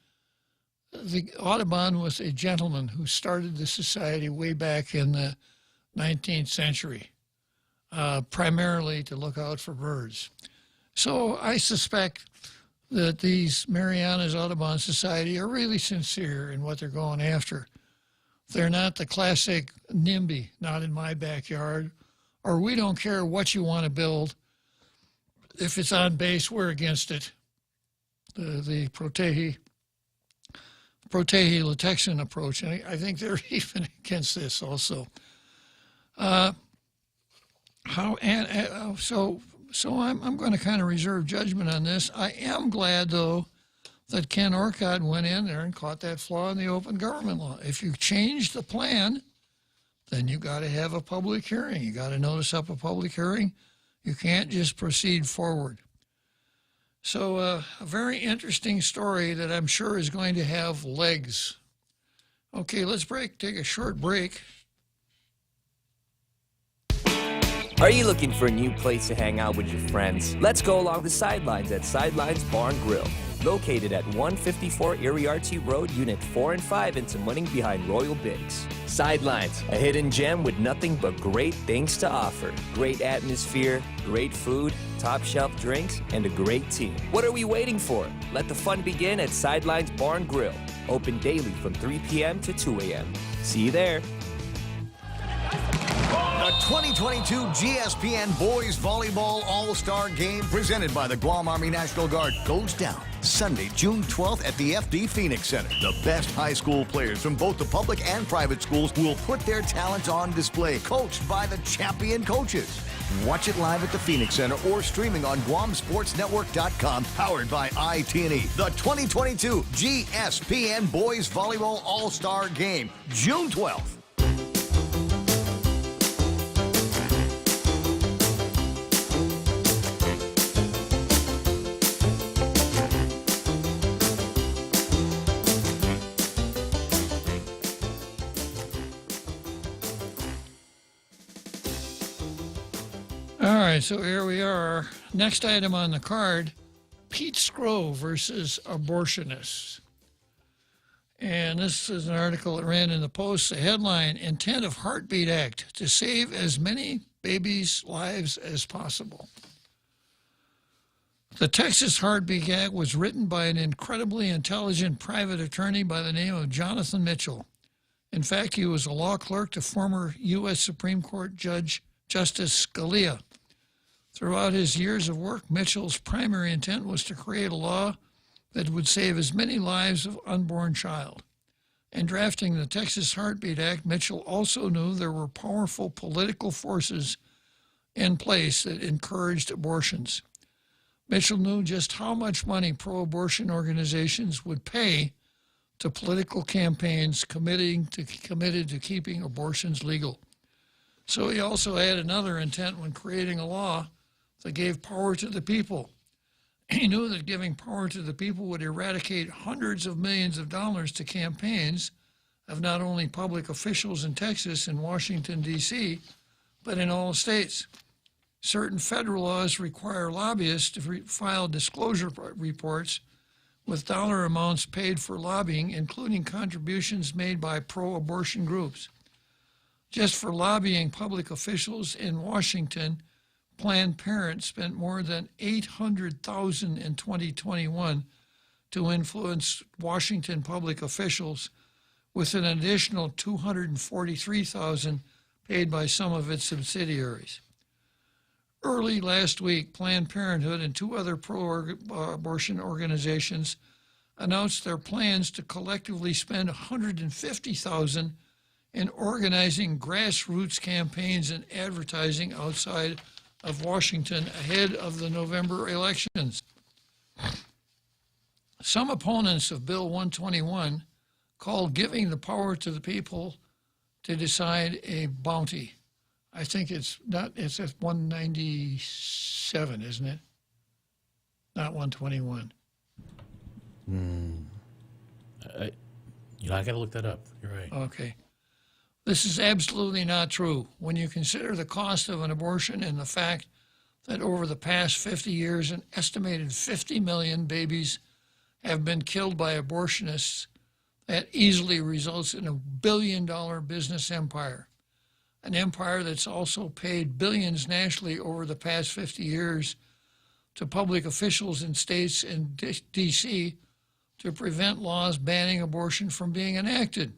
was a gentleman who started the society way back in the 19th century, primarily to look out for birds. So I suspect that these Marianas Audubon Society are really sincere in what they're going after. They're not the classic NIMBY, not in my backyard, or we don't care what you want to build. If it's on base, we're against it. The Protege-Latexan approach, and I think they're even against this also. So I'm going to kind of reserve judgment on this. I am glad, though, that Ken Orcott went in there and caught that flaw in the open government law. If you change the plan, then you got to have a public hearing. You got to notice up a public hearing. You can't just proceed forward. So a very interesting story that I'm sure is going to have legs. Okay, let's take a short break. Are you looking for a new place to hang out with your friends? Let's go along the sidelines at Sidelines Bar and Grill. Located at 154 Iriarte Road, Unit 4 and 5 in Tamuning behind Royal Bigs. Sidelines, a hidden gem with nothing but great things to offer. Great atmosphere, great food, top shelf drinks, and a great team. What are we waiting for? Let the fun begin at Sidelines Bar and Grill. Open daily from 3 p.m. to 2 a.m. See you there. The 2022 GSPN Boys Volleyball All-Star Game presented by the Guam Army National Guard goes down Sunday, June 12th at the FD Phoenix Center. The best high school players from both the public and private schools will put their talents on display, coached by the champion coaches. Watch it live at the Phoenix Center or streaming on GuamSportsNetwork.com, powered by IT&E. The 2022 GSPN Boys Volleyball All-Star Game, June 12th. right, so here we are. Next item on the card, Pete Scrow versus abortionists. And this is an article that ran in the Post. The headline, Intent of Heartbeat Act to save as many babies' lives as possible. The Texas Heartbeat Act was written by an incredibly intelligent private attorney by the name of Jonathan Mitchell. In fact, he was a law clerk to former U.S. Supreme Court Judge Justice Scalia. Throughout his years of work, Mitchell's primary intent was to create a law that would save as many lives of unborn child. In drafting the Texas Heartbeat Act, Mitchell also knew there were powerful political forces in place that encouraged abortions. Mitchell knew just how much money pro-abortion organizations would pay to political campaigns committed to keeping abortions legal. So he also had another intent when creating a law that gave power to the people. He knew that giving power to the people would eradicate hundreds of millions of dollars to campaigns of not only public officials in Texas and Washington, D.C., but in all states. Certain federal laws require lobbyists to file disclosure reports with dollar amounts paid for lobbying, including contributions made by pro-abortion groups. Just for lobbying public officials in Washington, Planned Parenthood spent more than $800,000 in 2021 to influence Washington public officials, with an additional $243,000 paid by some of its subsidiaries. Early last week, Planned Parenthood and two other pro-abortion organizations announced their plans to collectively spend $150,000 in organizing grassroots campaigns and advertising outside of Washington ahead of the November elections. Some opponents of Bill 121 called giving the power to the people to decide a bounty. I think it's at 197, isn't it? Not 121. I got to look that up. You're right. Okay. This is absolutely not true. When you consider the cost of an abortion and the fact that over the past 50 years, an estimated 50 million babies have been killed by abortionists, that easily results in a billion-dollar business empire. An empire that's also paid billions nationally over the past 50 years to public officials in states and D.C. to prevent laws banning abortion from being enacted.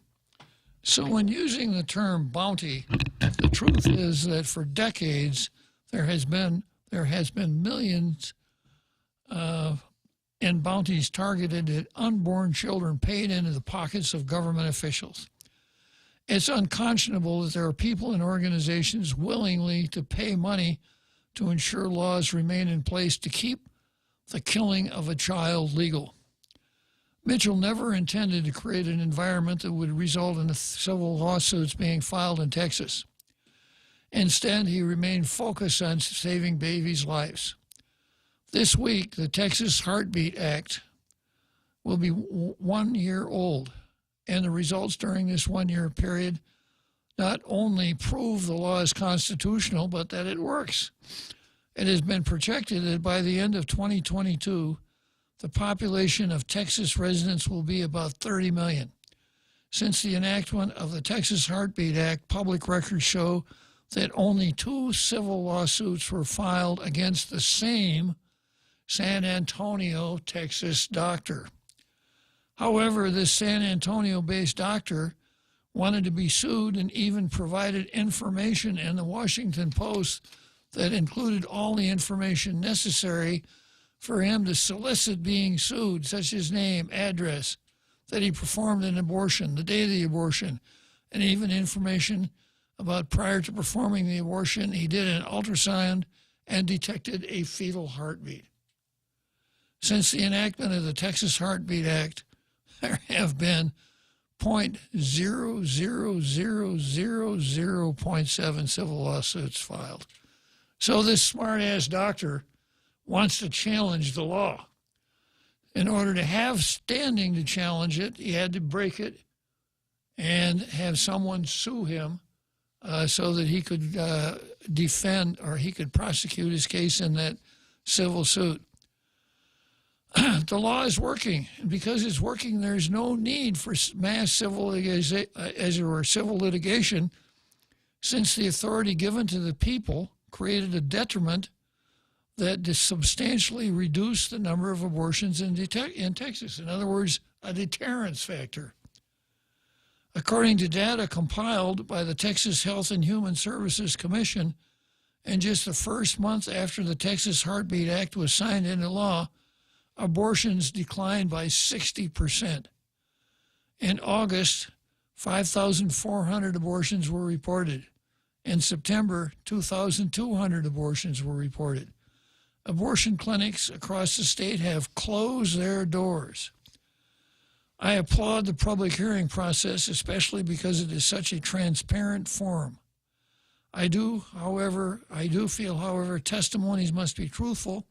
So when using the term bounty, the truth is that for decades there has been millions in bounties targeted at unborn children paid into the pockets of government officials. It's unconscionable that there are people and organizations willingly to pay money to ensure laws remain in place to keep the killing of a child legal. Mitchell never intended to create an environment that would result in civil lawsuits being filed in Texas. Instead, he remained focused on saving babies' lives. This week, the Texas Heartbeat Act will be 1 year old, and the results during this 1 year period not only prove the law is constitutional, but that it works. It has been projected that by the end of 2022, the population of Texas residents will be about 30 million. Since the enactment of the Texas Heartbeat Act, public records show that only 2 civil lawsuits were filed against the same San Antonio, Texas doctor. However, this San Antonio-based doctor wanted to be sued and even provided information in the Washington Post that included all the information necessary for him to solicit being sued, such as name, address, that he performed an abortion, the day of the abortion, and even information about prior to performing the abortion, he did an ultrasound and detected a fetal heartbeat. Since the enactment of the Texas Heartbeat Act, there have been 0.00000.7 civil lawsuits filed. So this smart-ass doctor wants to challenge the law. In order to have standing to challenge it, he had to break it and have someone sue him so that he could defend or he could prosecute his case in that civil suit. The law is working, and because it's working, there's no need for mass civil litigation, since the authority given to the people created a detriment that substantially reduced the number of abortions in Texas. In other words, a deterrence factor. According to data compiled by the Texas Health and Human Services Commission, in just the first month after the Texas Heartbeat Act was signed into law, abortions declined by 60%. In August, 5,400 abortions were reported. In September, 2,200 abortions were reported. Abortion clinics across the state have closed their doors. I applaud the public hearing process, especially because it is such a transparent forum. I do feel, however, testimonies must be truthful,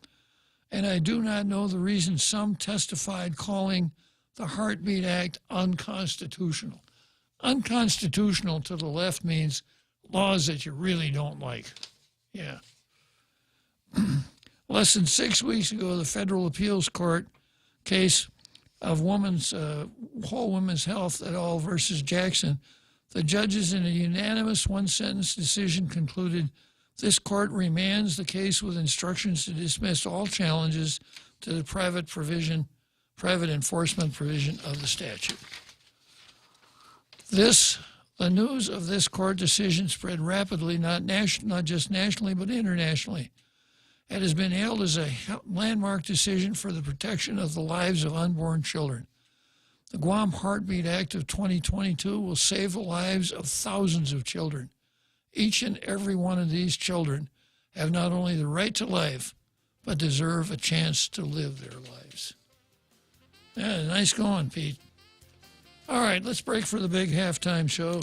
and I do not know the reason some testified calling the Heartbeat Act unconstitutional. Unconstitutional to the left means laws that you really don't like. Yeah. Less than 6 weeks ago, the Federal Appeals Court case of Whole Women's Health et al. Versus Jackson, the judges in a unanimous one-sentence decision concluded this court remands the case with instructions to dismiss all challenges to the private enforcement provision of the statute. The news of this court decision spread rapidly, not just nationally, but internationally. It has been hailed as a landmark decision for the protection of the lives of unborn children. The Guam Heartbeat Act of 2022 will save the lives of thousands of children. Each and every one of these children have not only the right to life, but deserve a chance to live their lives. Yeah, nice going, Pete. All right, let's break for the big halftime show.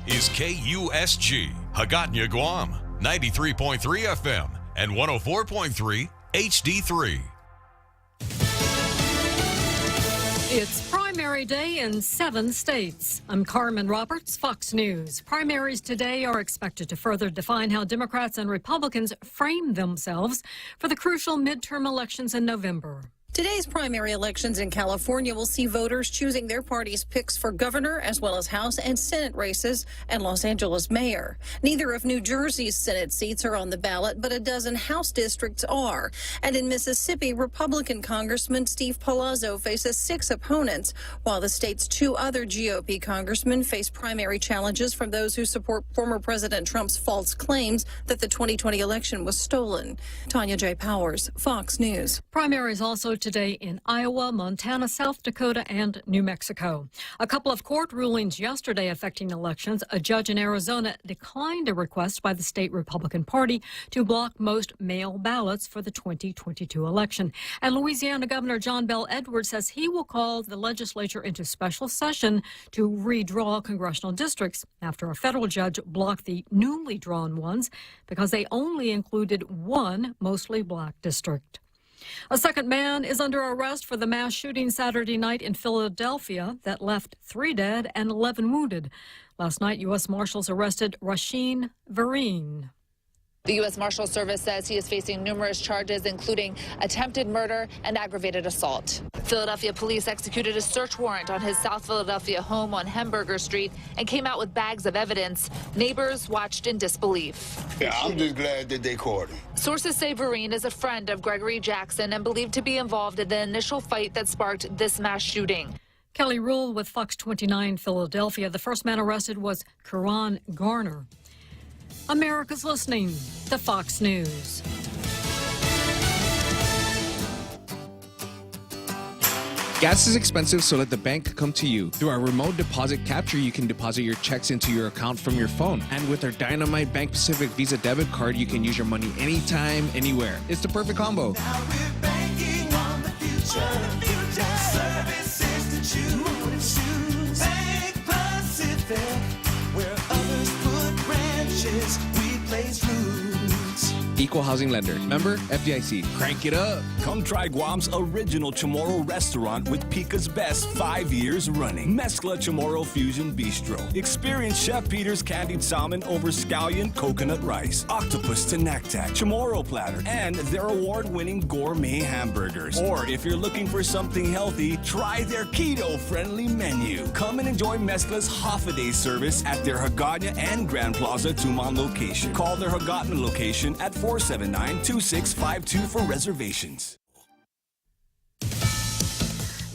Is KUSG, Hagåtña, Guam, 93.3 FM and 104.3 HD3. It's primary day in 7 states. I'm Carmen Roberts, Fox News. Primaries today are expected to further define how Democrats and Republicans frame themselves for the crucial midterm elections in November. Today's primary elections in California will see voters choosing their party's picks for governor as well as House and Senate races and Los Angeles mayor. Neither of New Jersey's Senate seats are on the ballot, but a dozen House districts are. And in Mississippi, Republican Congressman Steve Palazzo faces 6 opponents, while the state's 2 other GOP congressmen face primary challenges from those who support former President Trump's false claims that the 2020 election was stolen. Tanya J. Powers, Fox News. Primaries also today in Iowa, Montana, South Dakota, and New Mexico. A couple of court rulings yesterday affecting elections. A judge in Arizona declined a request by the state Republican Party to block most mail ballots for the 2022 election. And Louisiana Governor John Bel Edwards says he will call the legislature into special session to redraw congressional districts after a federal judge blocked the newly drawn ones because they only included one mostly black district. A second man is under arrest for the mass shooting Saturday night in Philadelphia that left 3 dead and 11 wounded. Last night, U.S. Marshals arrested Rasheen Vereen. The U.S. Marshal Service says he is facing numerous charges, including attempted murder and aggravated assault. Philadelphia police executed a search warrant on his South Philadelphia home on Hamburger Street and came out with bags of evidence. Neighbors watched in disbelief. Yeah, I'm just glad that they caught him. Sources say Vereen is a friend of Gregory Jackson and believed to be involved in the initial fight that sparked this mass shooting. Kelly Rule with Fox 29 Philadelphia. The first man arrested was Karan Garner. America's listening to Fox News. Gas is expensive, so let the bank come to you. Through our remote deposit capture, you can deposit your checks into your account from your phone. And with our Dynamite Bank Pacific Visa debit card, you can use your money anytime, anywhere. It's the perfect combo. Now we're banking on the future. Services to choose. Bank Pacific, where others put branches, we place roots. Equal housing lender. Member FDIC. Crank it up. Come try Guam's original Chamorro restaurant with Pica's best 5 years running. Mezcla Chamorro Fusion Bistro. Experience Chef Peter's candied salmon over scallion coconut rice, octopus to naktak, Chamorro platter, and their award-winning gourmet hamburgers. Or if you're looking for something healthy, try their keto-friendly menu. Come and enjoy Mezcla's half-a-day service at their Hagåtña and Grand Plaza Tuman location. Call their Hagåtña location at 479-2652 for reservations.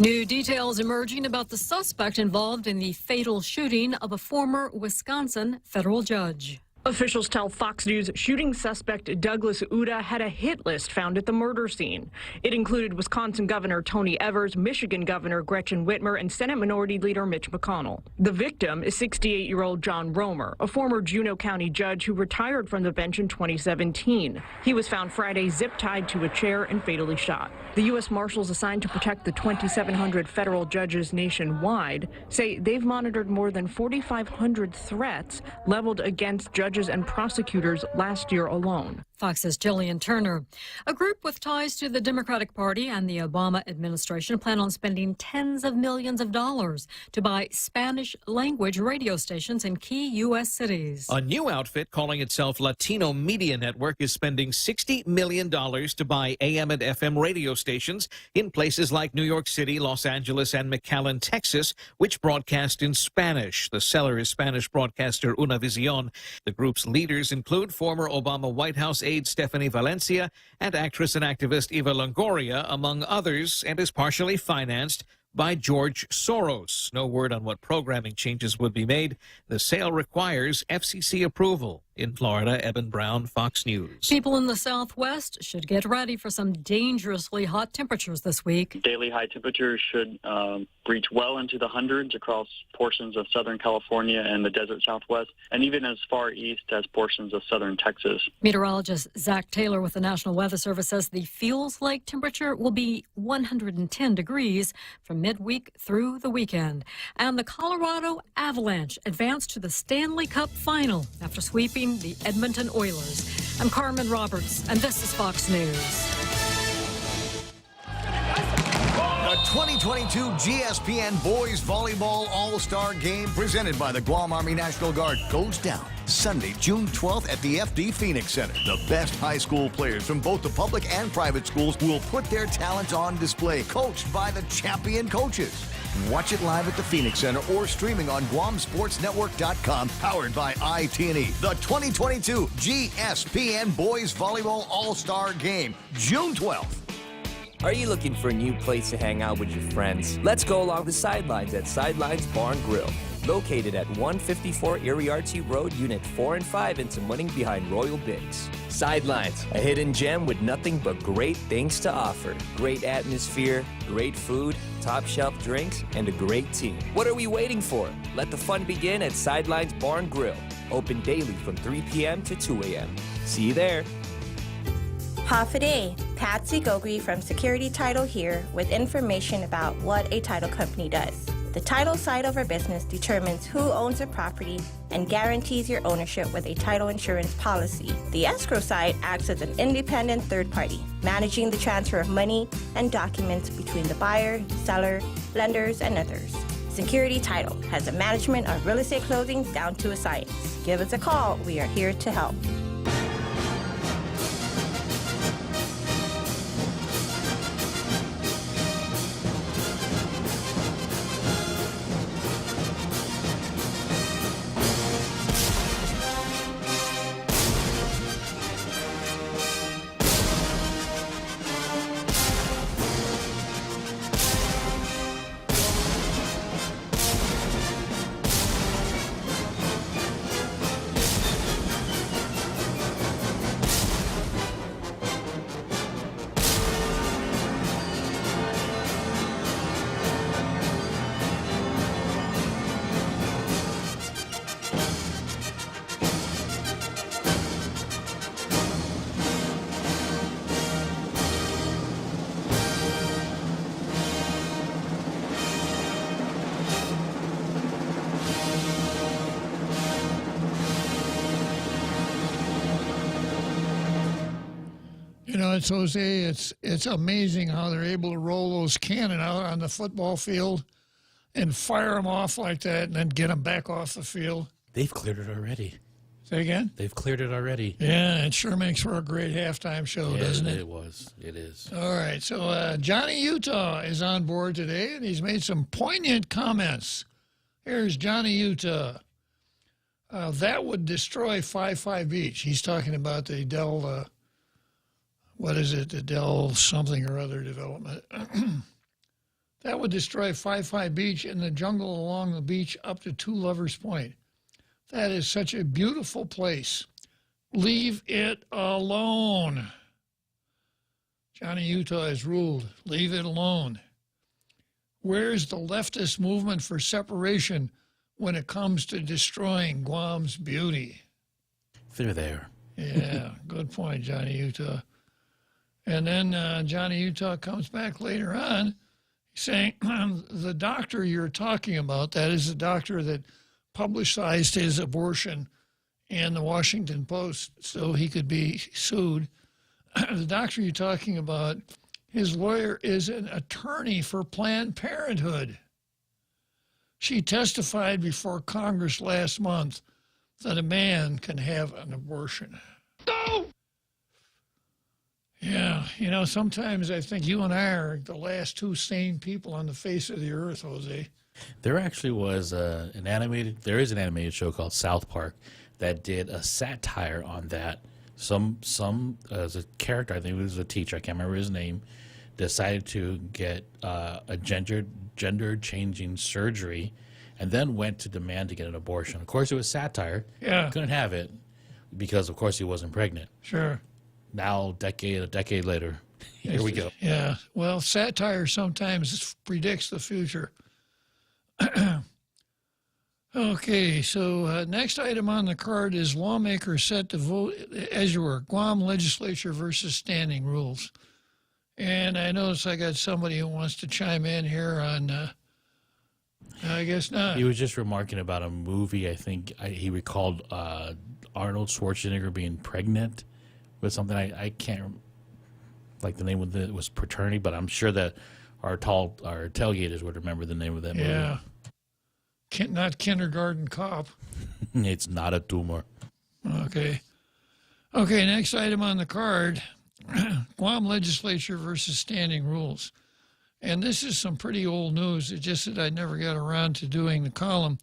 New details emerging about the suspect involved in the fatal shooting of a former Wisconsin federal judge. Officials tell Fox News shooting suspect Douglas Uda had a hit list found at the murder scene. It included Wisconsin Governor Tony Evers, Michigan Governor Gretchen Whitmer, and Senate Minority Leader Mitch McConnell. The victim is 68-year-old John Romer, a former Juneau County judge who retired from the bench in 2017. He was found Friday zip-tied to a chair and fatally shot. The U.S. Marshals assigned to protect the 2,700 federal judges nationwide say they've monitored more than 4,500 threats leveled against judges and prosecutors last year alone. Fox's Jillian Turner. A group with ties to the Democratic Party and the Obama administration plan on spending tens of millions of dollars to buy Spanish-language radio stations in key U.S. cities. A new outfit calling itself Latino Media Network is spending $60 million to buy AM and FM radio stations in places like New York City, Los Angeles, and McAllen, Texas, which broadcast in Spanish. The seller is Spanish broadcaster Univision. The group's leaders include former Obama White House aide Stephanie Valencia and actress and activist Eva Longoria, among others, and is partially financed by George Soros. No word on what programming changes would be made. The sale requires FCC approval. In Florida, Eben Brown, Fox News. People in the Southwest should get ready for some dangerously hot temperatures this week. Daily high temperatures should reach well into the hundreds across portions of Southern California and the desert Southwest, and even as far east as portions of southern Texas. Meteorologist Zach Taylor with the National Weather Service says the feels like temperature will be 110 degrees from midweek through the weekend. And the Colorado Avalanche advanced to the Stanley Cup final after sweeping the Edmonton Oilers. I'm Carmen Roberts, and this is Fox News. The 2022 GSPN Boys Volleyball All-Star Game presented by the Guam Army National Guard goes down Sunday, June 12th at the FD Phoenix Center. The best high school players from both the public and private schools will put their talents on display, coached by the champion coaches. Watch it live at the Phoenix Center or streaming on GuamSportsNetwork.com, powered by IT&E. The 2022 GSPN Boys Volleyball All-Star Game, June 12th. Are you looking for a new place to hang out with your friends? Let's go along the sidelines at Sidelines Bar and Grill. Located at 154 Iriarte Road, Unit 4 and 5 in Tamuning behind Royal Bigs. Sidelines, a hidden gem with nothing but great things to offer. Great atmosphere, great food, top shelf drinks, and a great team. What are we waiting for? Let the fun begin at Sidelines Bar and Grill. Open daily from 3 p.m. to 2 a.m. See you there. Half a day. Patsy Gogri from Security Title here with information about what a title company does. The title side of our business determines who owns a property and guarantees your ownership with a title insurance policy. The escrow side acts as an independent third party, managing the transfer of money and documents between the buyer, seller, lenders, and others. Security Title has the management of real estate closings down to a science. Give us a call. We are here to help. You know, it's Jose. It's amazing how they're able to roll those cannon out on the football field and fire them off like that, and then get them back off the field. They've cleared it already. Say again? They've cleared it already. Yeah, it sure makes for a great halftime show, doesn't it? It is. All right, so Johnny Utah is on board today, and he's made some poignant comments. Here's Johnny Utah. That would destroy 5-5 Beach. He's talking about the Del, the Del something or other development. That would destroy 5-5 Beach and the jungle along the beach up to Two Lovers Point. That is such a beautiful place. Leave it alone. Johnny Utah has ruled. Leave it alone. Where's the leftist movement for separation when it comes to destroying Guam's beauty? They're there. Yeah, good point, Johnny Utah. And then Johnny Utah comes back later on saying, the doctor you're talking about, that is the doctor that publicized his abortion in the Washington Post so he could be sued. The doctor you're talking about, his lawyer is an attorney for Planned Parenthood. She testified before Congress last month that a man can have an abortion. No! Yeah, you know, sometimes I think you and I are the last two sane people on the face of the earth, Jose. There actually was there is an animated show called South Park that did a satire on that. Some as a character, I think it was a teacher, I can't remember his name, decided to get a gender changing surgery and then went to demand to get an abortion. Of course, it was satire. Yeah. Couldn't have it because, of course, he wasn't pregnant. Sure. Now, a decade later, here we go. Yeah. Well, satire sometimes predicts the future. Okay, so next item on the card is lawmakers set to vote, as you were, Guam legislature versus standing rules. And I notice I got somebody who wants to chime in here on, I guess not. He was just remarking about a movie, I think he recalled Arnold Schwarzenegger being pregnant with something. I can't, like the name of it was Paternity, but I'm sure that our tailgaters would remember the name of that movie. Yeah. Not Kindergarten Cop. It's not a tumor. Okay. Okay, next item on the card, Guam legislature versus standing rules. And this is some pretty old news. It's just that I never got around to doing the column.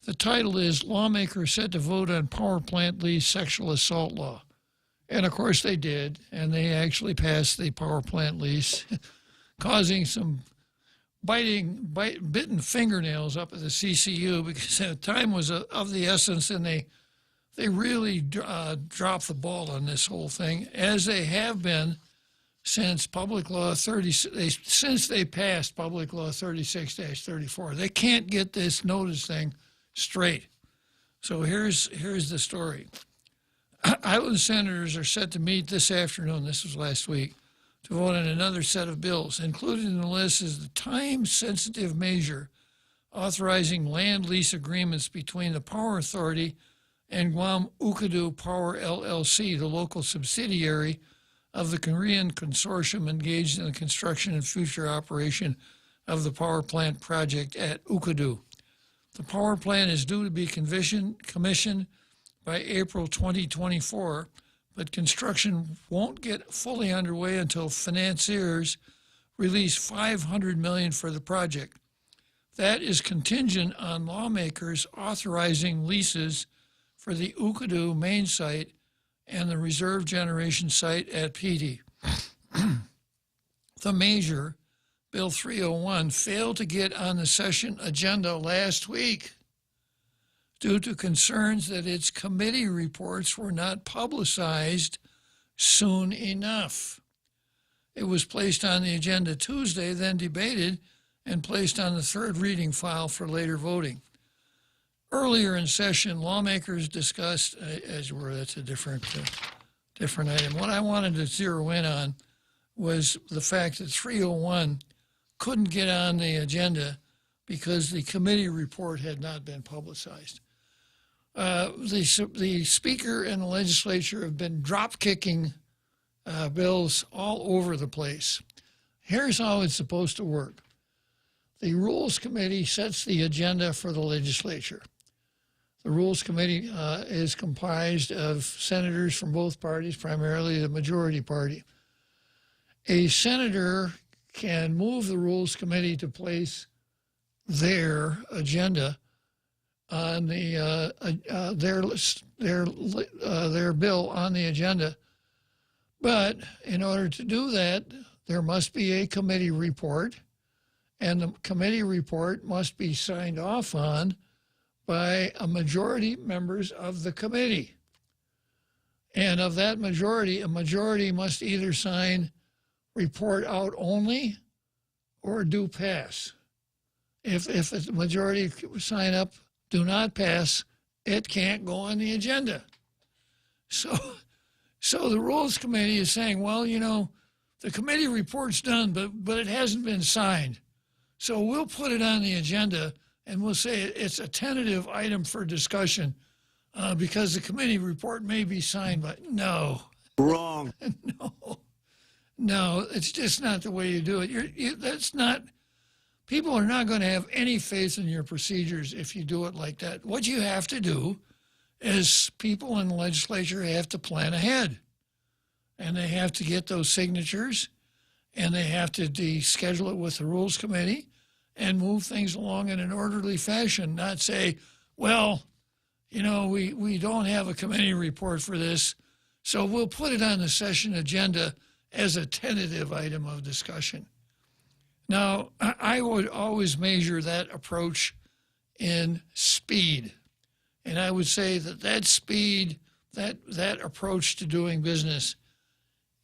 The title is Lawmakers Set to Vote on Power Plant Lee's Sexual Assault Law. And, of course, they did. And they actually passed the power plant lease, causing some bitten fingernails up at the CCU because time was of the essence, and they really dropped the ball on this whole thing, as they have been since Public Law since they passed Public Law 36-34. They can't get this notice thing straight. So here's the story. Island senators are set to meet this afternoon, this was last week, to vote on another set of bills. Included in the list is the time-sensitive measure authorizing land lease agreements between the Power Authority and Guam Ukadu Power LLC, the local subsidiary of the Korean consortium engaged in the construction and future operation of the power plant project at Ukadu. The power plant is due to be commissioned by April 2024, but construction won't get fully underway until financiers release $500 million for the project. That is contingent on lawmakers authorizing leases for the Ukadu main site and the reserve generation site at PD. The measure, Bill 301, failed to get on the session agenda last week due to concerns that its committee reports were not publicized soon enough. It was placed on the agenda Tuesday, then debated, and placed on the third reading file for later voting. Earlier in session, lawmakers discussed, that's a different item. What I wanted to zero in on was the fact that 301 couldn't get on the agenda because the committee report had not been publicized. The Speaker and the legislature have been drop-kicking bills all over the place. Here's how it's supposed to work. The Rules Committee sets the agenda for the legislature. The Rules Committee is comprised of senators from both parties, primarily the majority party. A senator can move the Rules Committee to place their agenda on the their bill on the agenda. But in order to do that, there must be a committee report, and the committee report must be signed off on by a majority members of the committee. And of that majority, a majority must either sign report out only or do pass. If the majority sign up, do not pass, it can't go on the agenda. So the Rules Committee is saying, well, you know, the committee report's done, but it hasn't been signed. So we'll put it on the agenda and we'll say it's a tentative item for discussion because the committee report may be signed, but no. Wrong. No, it's just not the way you do it. That's not, people are not going to have any faith in your procedures if you do it like that. What you have to do is people in the legislature have to plan ahead. And they have to get those signatures, and they have to schedule it with the Rules Committee and move things along in an orderly fashion, not say, well, you know, we don't have a committee report for this, so we'll put it on the session agenda as a tentative item of discussion. Now, I would always measure that approach in speed. And I would say that speed, that approach to doing business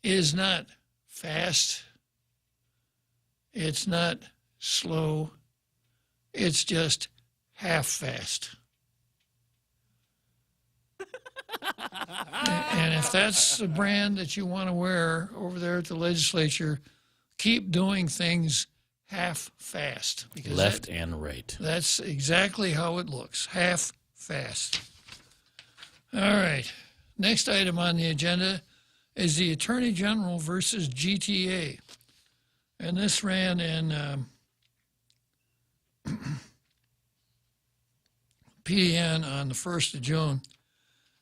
is not fast. It's not slow. It's just half fast. And if that's the brand that you want to wear over there at the legislature, keep doing things half fast. Because left and right. That's exactly how it looks, half fast. All right. Next item on the agenda is the Attorney General versus GTA. And this ran in PDN on the 1st of June.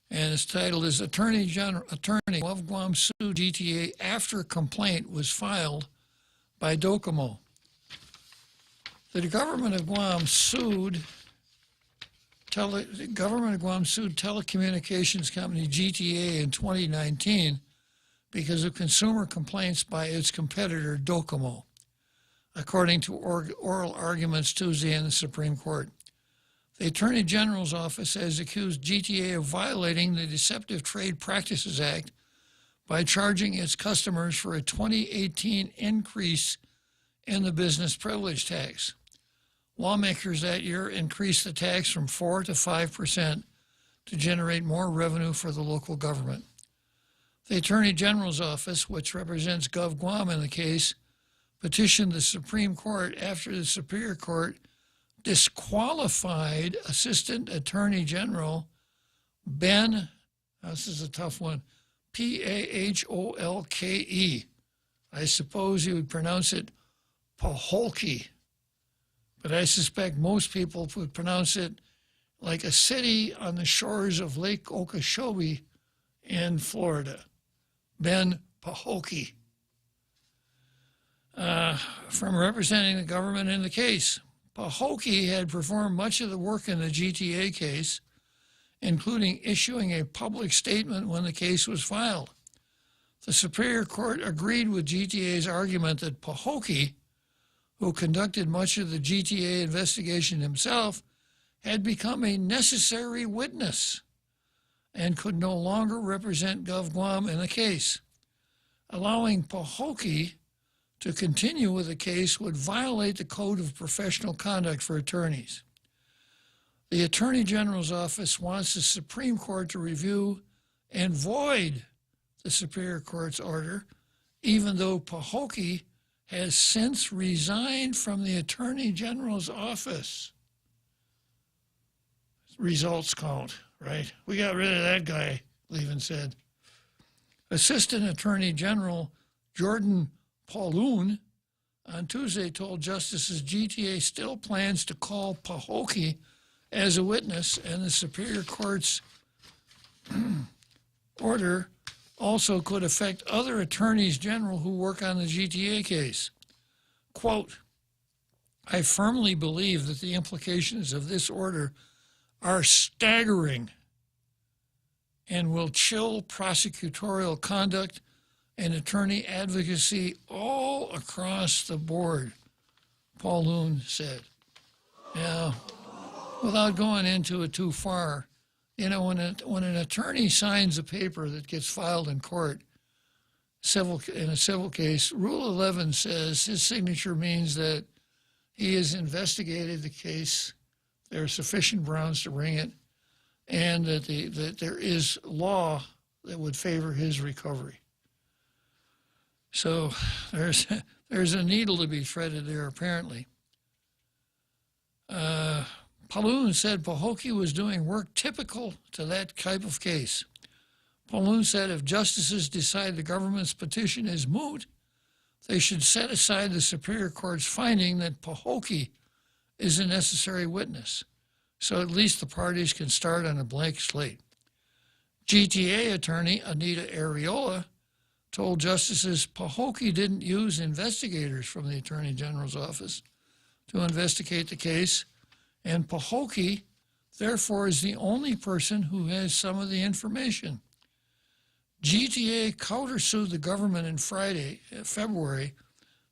And its title is Attorney of Guam sued GTA after complaint was filed by Docomo. The government of Guam sued telecommunications company GTA in 2019 because of consumer complaints by its competitor Docomo, according to oral arguments Tuesday in the Supreme Court. The Attorney General's office has accused GTA of violating the Deceptive Trade Practices Act by charging its customers for a 2018 increase in the business privilege tax. Lawmakers that year increased the tax from 4% to 5% to generate more revenue for the local government. The Attorney General's office, which represents Gov Guam in the case, petitioned the Supreme Court after the Superior Court disqualified Assistant Attorney General Ben, this is a tough one, Paholke. I suppose you would pronounce it Paholke, but I suspect most people would pronounce it like a city on the shores of Lake Okeechobee in Florida. Ben Paholke, from representing the government in the case. Paholke had performed much of the work in the GTA case, including issuing a public statement when the case was filed. The Superior Court agreed with GTA's argument that Paholke, who conducted much of the GTA investigation himself, had become a necessary witness and could no longer represent Gov Guam in the case. Allowing Paholke to continue with the case would violate the Code of Professional Conduct for attorneys. The Attorney General's office wants the Supreme Court to review and void the Superior Court's order, even though Paholke has since resigned from the Attorney General's office. Results count, right? We got rid of that guy, Levin said. Assistant Attorney General Jordan Pauloon on Tuesday told justices GTA still plans to call Pahokee as a witness, and the Superior Court's order also could affect other attorneys general who work on the GTA case. Quote, I firmly believe that the implications of this order are staggering and will chill prosecutorial conduct and attorney advocacy all across the board, Pauloon said. Now, without going into it too far, you know, when an attorney signs a paper that gets filed in court, in a civil case, Rule 11 says his signature means that he has investigated the case, there are sufficient grounds to bring it, and that there is law that would favor his recovery. So there's a needle to be threaded there, apparently. Pauloon said Pahokee was doing work typical to that type of case. Pauloon said if justices decide the government's petition is moot, they should set aside the Superior Court's finding that Pahokee is a necessary witness, so at least the parties can start on a blank slate. GTA attorney Anita Areola told justices Pahokee didn't use investigators from the Attorney General's office to investigate the case, and Pahokee, therefore, is the only person who has some of the information. GTA countersued the government in February,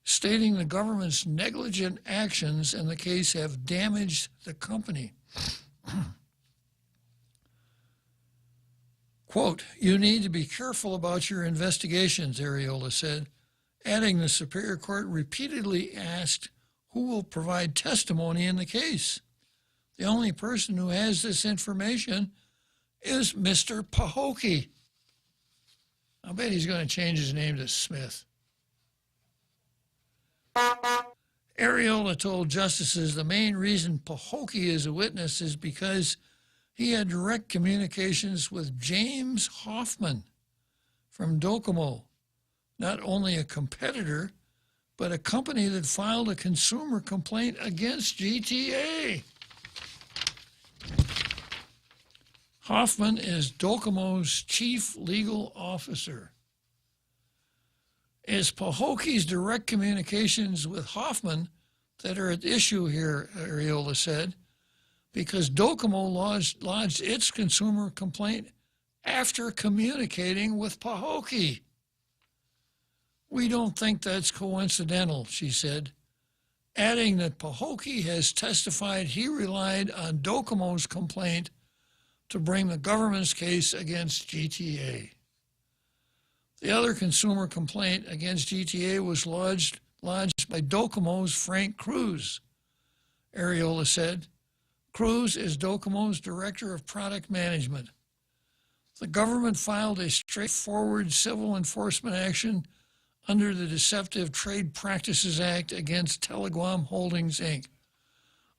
stating the government's negligent actions in the case have damaged the company. Quote, you need to be careful about your investigations, Areola said, adding the Superior Court repeatedly asked who will provide testimony in the case. The only person who has this information is Mr. Pahokee. I bet he's going to change his name to Smith. Areola told justices the main reason Pahokee is a witness is because he had direct communications with James Hoffman from Docomo, not only a competitor, but a company that filed a consumer complaint against GTA. Hoffman is Docomo's chief legal officer. It's Pahokee's direct communications with Hoffman that are at issue here, Areola said, because Docomo lodged its consumer complaint after communicating with Pahokee. We don't think that's coincidental, she said, adding that Pahokee has testified he relied on Docomo's complaint to bring the government's case against GTA. The other consumer complaint against GTA was lodged by Docomo's Frank Cruz, Areola said. Cruz is Docomo's Director of Product Management. The government filed a straightforward civil enforcement action under the Deceptive Trade Practices Act against Teleguam Holdings, Inc.,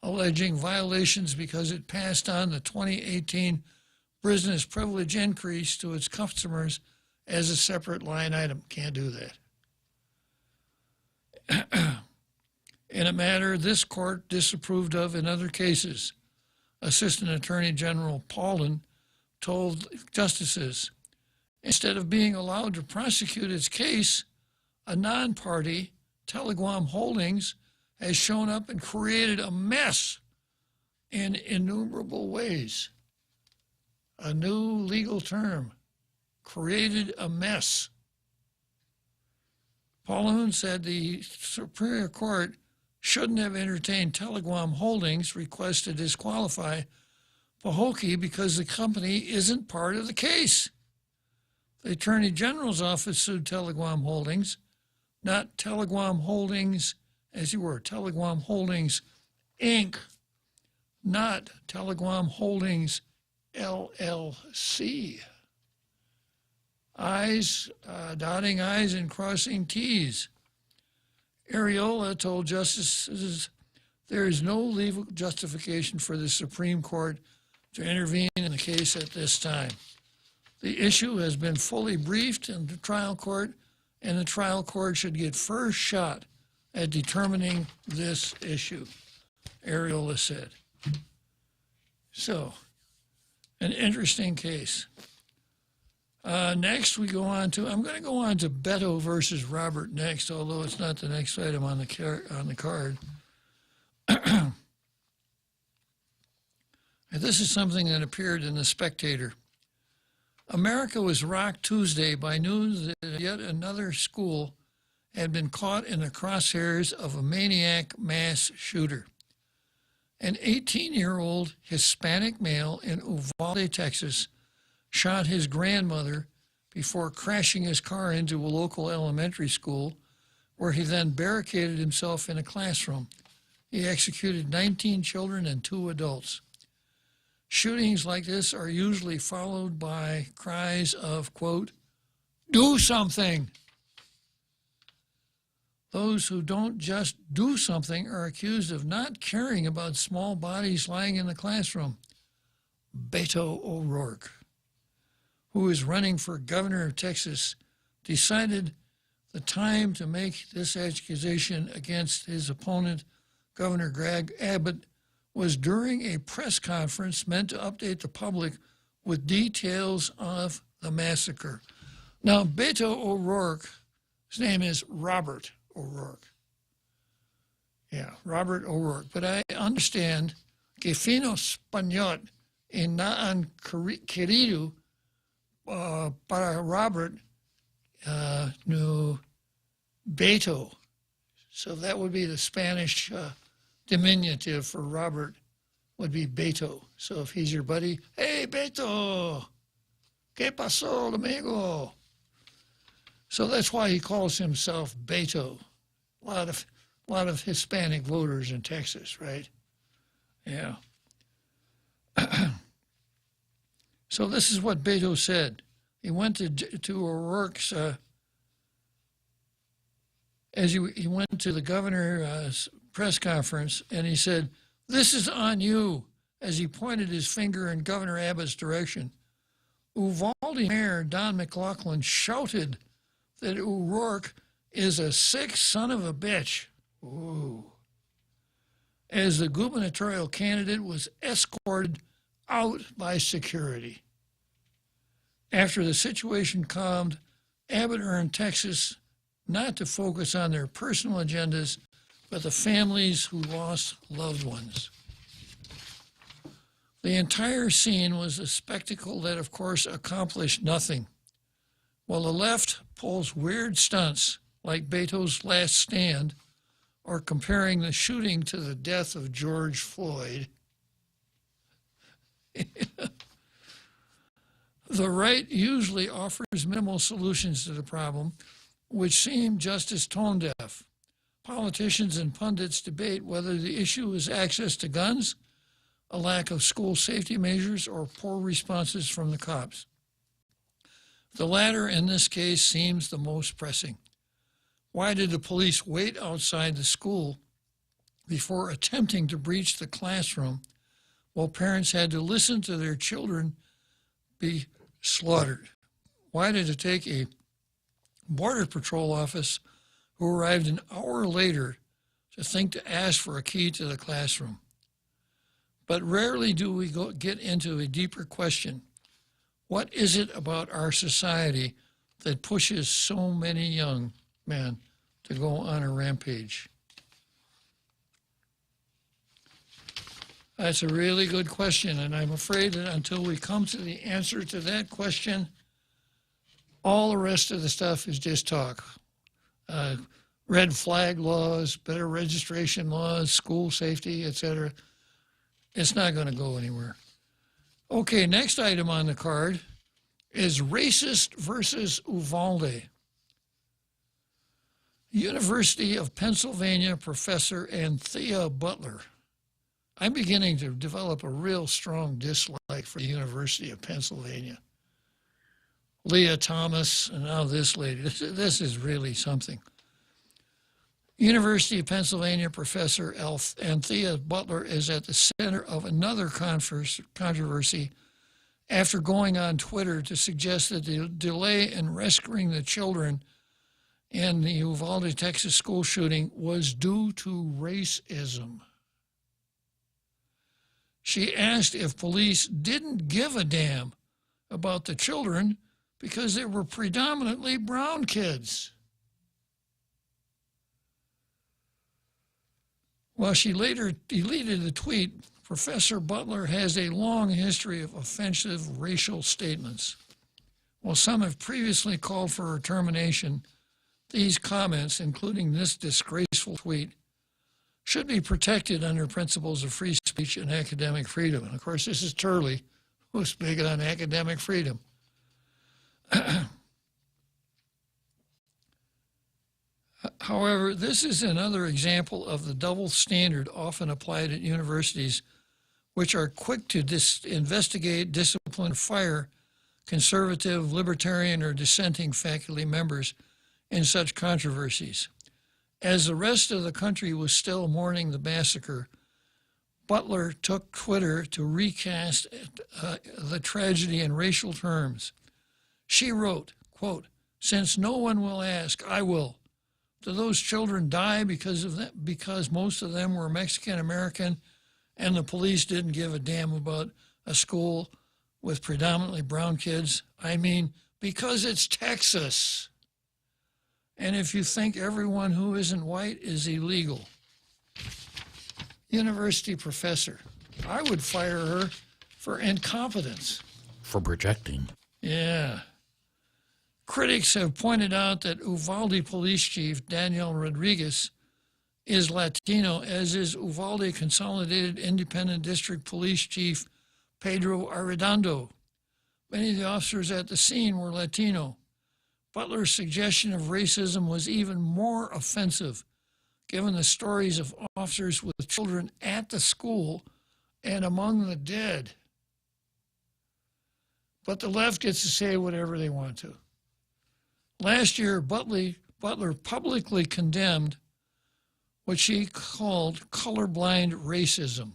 alleging violations because it passed on the 2018 business privilege increase to its customers as a separate line item. Can't do that. In a matter this court disapproved of in other cases, Assistant Attorney General Pauloon told justices, instead of being allowed to prosecute its case, a non-party, Teleguam Holdings, has shown up and created a mess in innumerable ways. A new legal term, created a mess. Pauloon said the Superior Court shouldn't have entertained Teleguam Holdings' request to disqualify Pahokee because the company isn't part of the case. The Attorney General's office sued Teleguam Holdings, not Teleguam Holdings, as you were, Teleguam Holdings, Inc., not Teleguam Holdings, LLC. Dotting I's and crossing T's. Areola told justices there is no legal justification for the Supreme Court to intervene in the case at this time. The issue has been fully briefed in the trial court, and the trial court should get first shot at determining this issue, Areola said. So, an interesting case. Next, we go on to, I'm going to go on to Beto versus Robert next, although it's not the next item on the card. And this is something that appeared in The Spectator. America was rocked Tuesday by news that yet another school had been caught in the crosshairs of a maniac mass shooter. An 18-year-old Hispanic male in Uvalde, Texas, shot his grandmother before crashing his car into a local elementary school, where he then barricaded himself in a classroom. He executed 19 children and 2 adults. Shootings like this are usually followed by cries of, quote, "Do something." Those who don't just do something are accused of not caring about small bodies lying in the classroom. Beto O'Rourke, who is running for governor of Texas, decided the time to make this accusation against his opponent, Governor Greg Abbott, was during a press conference meant to update the public with details of the massacre. Now, Beto O'Rourke, his name is Robert O'Rourke. Yeah, Robert O'Rourke. But I understand que fino español y naan querido para Robert no Beto. So that would be the Spanish diminutive for Robert would be Beto. So if he's your buddy, hey, Beto, ¿qué pasó, amigo? So that's why he calls himself Beto. A lot of Hispanic voters in Texas, right? Yeah. So this is what Beto said. He went to O'Rourke's, he went to the governor's press conference, and he said, "This is on you," as he pointed his finger in Governor Abbott's direction. Uvalde Mayor Don McLaughlin shouted that O'Rourke is a sick son of a bitch. Ooh. As the gubernatorial candidate was escorted out by security. After the situation calmed, Abbott urged Texas not to focus on their personal agendas, but the families who lost loved ones. The entire scene was a spectacle that, of course, accomplished nothing. While the left pulls weird stunts like Beto's Last Stand or comparing the shooting to the death of George Floyd, the right usually offers minimal solutions to the problem, which seem just as tone deaf. Politicians and pundits debate whether the issue is access to guns, a lack of school safety measures, or poor responses from the cops. The latter, in this case, seems the most pressing. Why did the police wait outside the school before attempting to breach the classroom while parents had to listen to their children be slaughtered? Why did it take a Border Patrol officer who arrived an hour later to think to ask for a key to the classroom? But rarely do we get into a deeper question. What is it about our society that pushes so many young men to go on a rampage? That's a really good question, and I'm afraid that until we come to the answer to that question, all the rest of the stuff is just talk. Red flag laws, better registration laws, school safety, etc. It's not going to go anywhere. Okay, next item on the card is racist versus Uvalde. University of Pennsylvania professor Anthea Butler. I'm beginning to develop a real strong dislike for the University of Pennsylvania. Leah Thomas, and now this lady. This is really something. University of Pennsylvania professor Anthea Butler is at the center of another controversy after going on Twitter to suggest that the delay in rescuing the children in the Uvalde, Texas school shooting was due to racism. She asked if police didn't give a damn about the children because they were predominantly brown kids. While she later deleted the tweet, Professor Butler has a long history of offensive racial statements. While some have previously called for her termination, these comments, including this disgraceful tweet, should be protected under principles of free speech and academic freedom. And of course, this is Turley, who's big on academic freedom. However, this is another example of the double standard often applied at universities, which are quick to investigate, discipline, or fire conservative, libertarian, or dissenting faculty members in such controversies. As the rest of the country was still mourning the massacre, Butler took Twitter to recast the tragedy in racial terms. She wrote, quote, "Since no one will ask, I will. Do those children die because most of them were Mexican American and the police didn't give a damn about a school with predominantly brown kids? I mean, because it's Texas. And if you think everyone who isn't white is illegal." University professor. I would fire her for incompetence. For projecting. Yeah. Critics have pointed out that Uvalde Police Chief Daniel Rodriguez is Latino, as is Uvalde Consolidated Independent District Police Chief Pedro Arredondo. Many of the officers at the scene were Latino. Butler's suggestion of racism was even more offensive, given the stories of officers with children at the school and among the dead. But the left gets to say whatever they want to. Last year, Butler publicly condemned what she called colorblind racism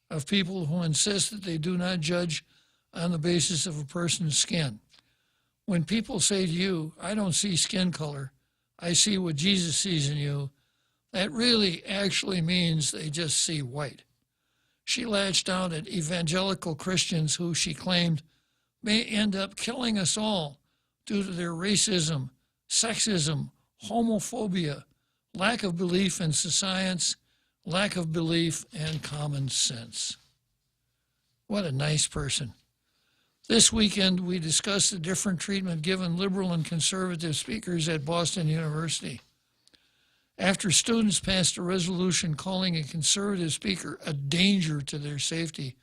of people who insist that they do not judge on the basis of a person's skin. When people say to you, "I don't see skin color, I see what Jesus sees in you," that really actually means they just see white. She latched out at evangelical Christians who she claimed may end up killing us all due to their racism, sexism, homophobia, lack of belief in science, lack of belief and common sense. What a nice person. This weekend, we discussed the different treatment given liberal and conservative speakers at Boston University. After students passed a resolution calling a conservative speaker a danger to their safety,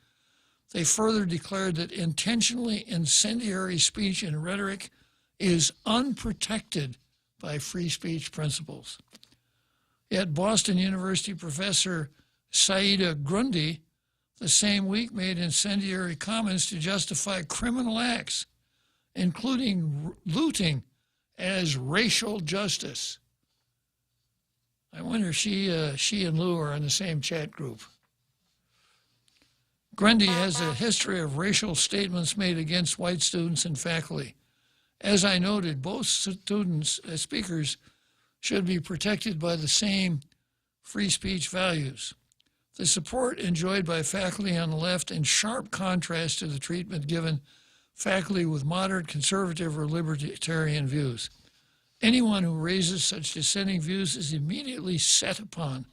they further declared that intentionally incendiary speech and rhetoric is unprotected by free speech principles. Yet Boston University professor Saida Grundy the same week made incendiary comments to justify criminal acts, including looting, as racial justice. I wonder if she and Lou are in the same chat group. Grundy has a history of racial statements made against white students and faculty. As I noted, both speakers should be protected by the same free speech values. The support enjoyed by faculty on the left in sharp contrast to the treatment given faculty with moderate, conservative, or libertarian views. Anyone who raises such dissenting views is immediately set upon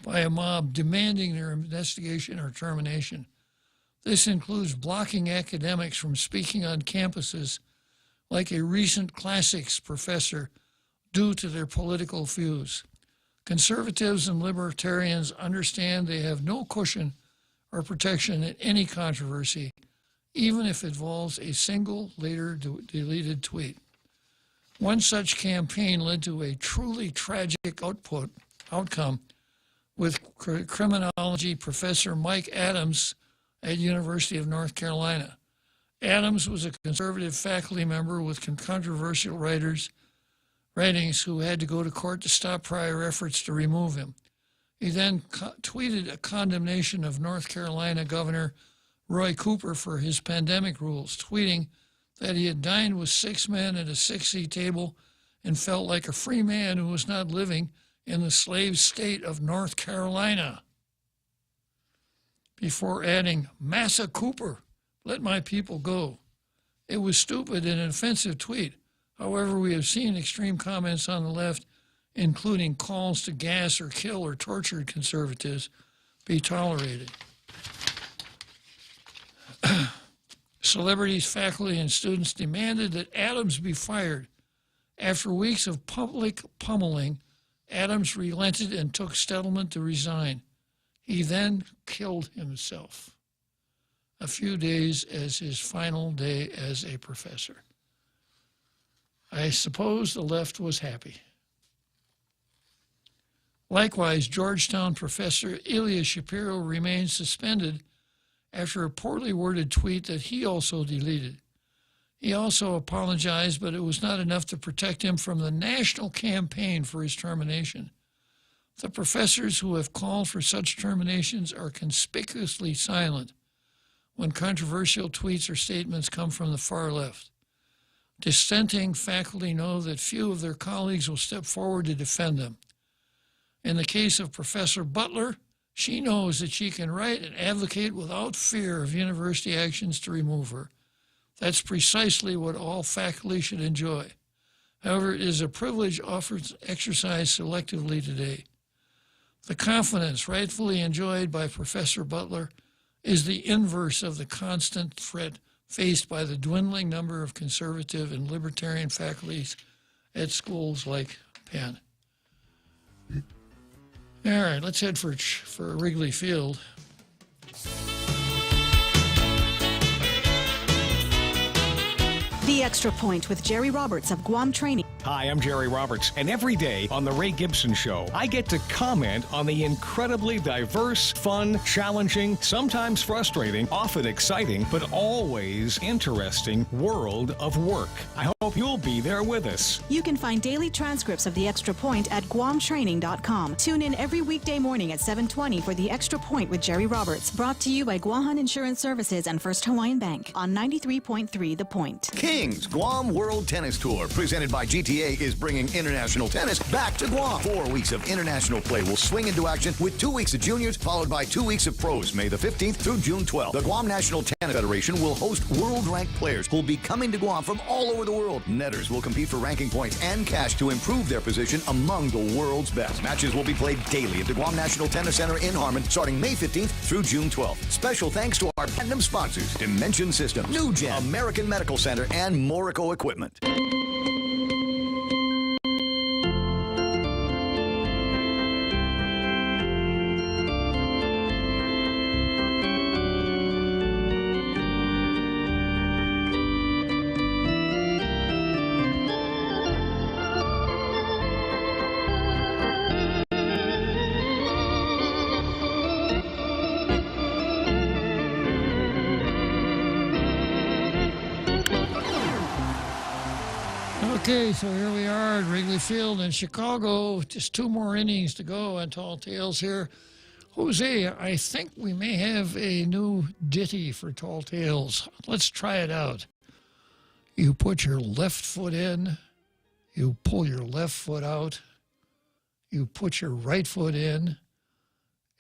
by a mob demanding their investigation or termination. This includes blocking academics from speaking on campuses, like a recent classics professor, due to their political views. Conservatives and libertarians understand they have no cushion or protection in any controversy, even if it involves a single later deleted tweet. One such campaign led to a truly tragic outcome with criminology professor Mike Adams at University of North Carolina. Adams was a conservative faculty member with controversial writings who had to go to court to stop prior efforts to remove him. He then tweeted a condemnation of North Carolina Governor Roy Cooper for his pandemic rules, tweeting that he had dined with 6 men at a 6-seat table and felt like a free man who was not living in the slave state of North Carolina. Before adding, Massa Cooper, let my people go. It was stupid and an offensive tweet. However, we have seen extreme comments on the left, including calls to gas or kill or torture conservatives, be tolerated. Celebrities, faculty, and students demanded that Adams be fired. After weeks of public pummeling, Adams relented and took settlement to resign. He then killed himself a few days as his final day as a professor. I suppose the left was happy. Likewise, Georgetown professor Ilya Shapiro remains suspended after a poorly worded tweet that he also deleted. He also apologized, but it was not enough to protect him from the national campaign for his termination. The professors who have called for such terminations are conspicuously silent when controversial tweets or statements come from the far left. Dissenting faculty know that few of their colleagues will step forward to defend them. In the case of Professor Butler, she knows that she can write and advocate without fear of university actions to remove her. That's precisely what all faculty should enjoy. However, it is a privilege offered exercised selectively today. The confidence rightfully enjoyed by Professor Butler is the inverse of the constant threat faced by the dwindling number of conservative and libertarian faculties at schools like Penn. All right, let's head for Wrigley Field. The Extra Point with Jerry Roberts of Guam Training. Hi, I'm Jerry Roberts, and every day on The Ray Gibson Show, I get to comment on the incredibly diverse, fun, challenging, sometimes frustrating, often exciting, but always interesting world of work. I hope you'll be there with us. You can find daily transcripts of The Extra Point at guamtraining.com. Tune in every weekday morning at 7:20 for The Extra Point with Jerry Roberts, brought to you by Guahan Insurance Services and First Hawaiian Bank on 93.3 The Point. Kings Guam World Tennis Tour, presented by GTA, is bringing international tennis back to Guam. 4 weeks of international play will swing into action with 2 weeks of juniors, followed by 2 weeks of pros, May the 15th through June 12th. The Guam National Tennis Federation will host world-ranked players who will be coming to Guam from all over the world. Netters will compete for ranking points and cash to improve their position among the world's best. Matches will be played daily at the Guam National Tennis Center in Harmon, starting May 15th through June 12th. Special thanks to our platinum sponsors, Dimension Systems, New Gen, American Medical Center, and Morico Equipment. Okay, so here we are at Wrigley Field in Chicago. Just 2 more innings to go on Tall Tales here. Jose, I think we may have a new ditty for Tall Tales. Let's try it out. You put your left foot in, you pull your left foot out, you put your right foot in,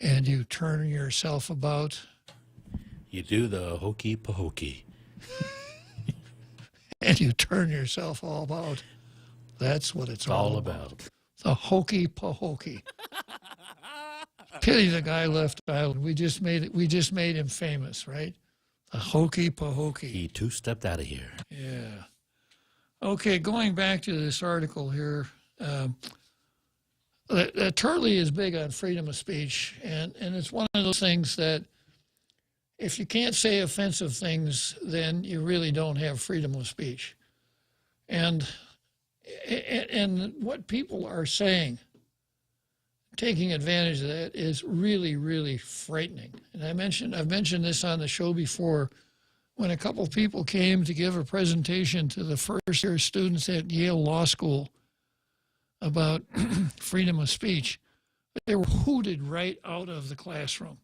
and you turn yourself about. You do the hokey pokey. And you turn yourself all about. That's what it's all about. The hokey pokey. Pity the guy left island. We just made him famous, right? The hokey pokey. He 2-stepped out of here. Yeah. Okay, going back to this article here, Turley is big on freedom of speech, and it's one of those things that if you can't say offensive things, then you really don't have freedom of speech. And what people are saying, taking advantage of that, is really, really frightening. And I've mentioned this on the show before, when a couple of people came to give a presentation to the first-year students at Yale Law School about freedom of speech. They were hooted right out of the classroom.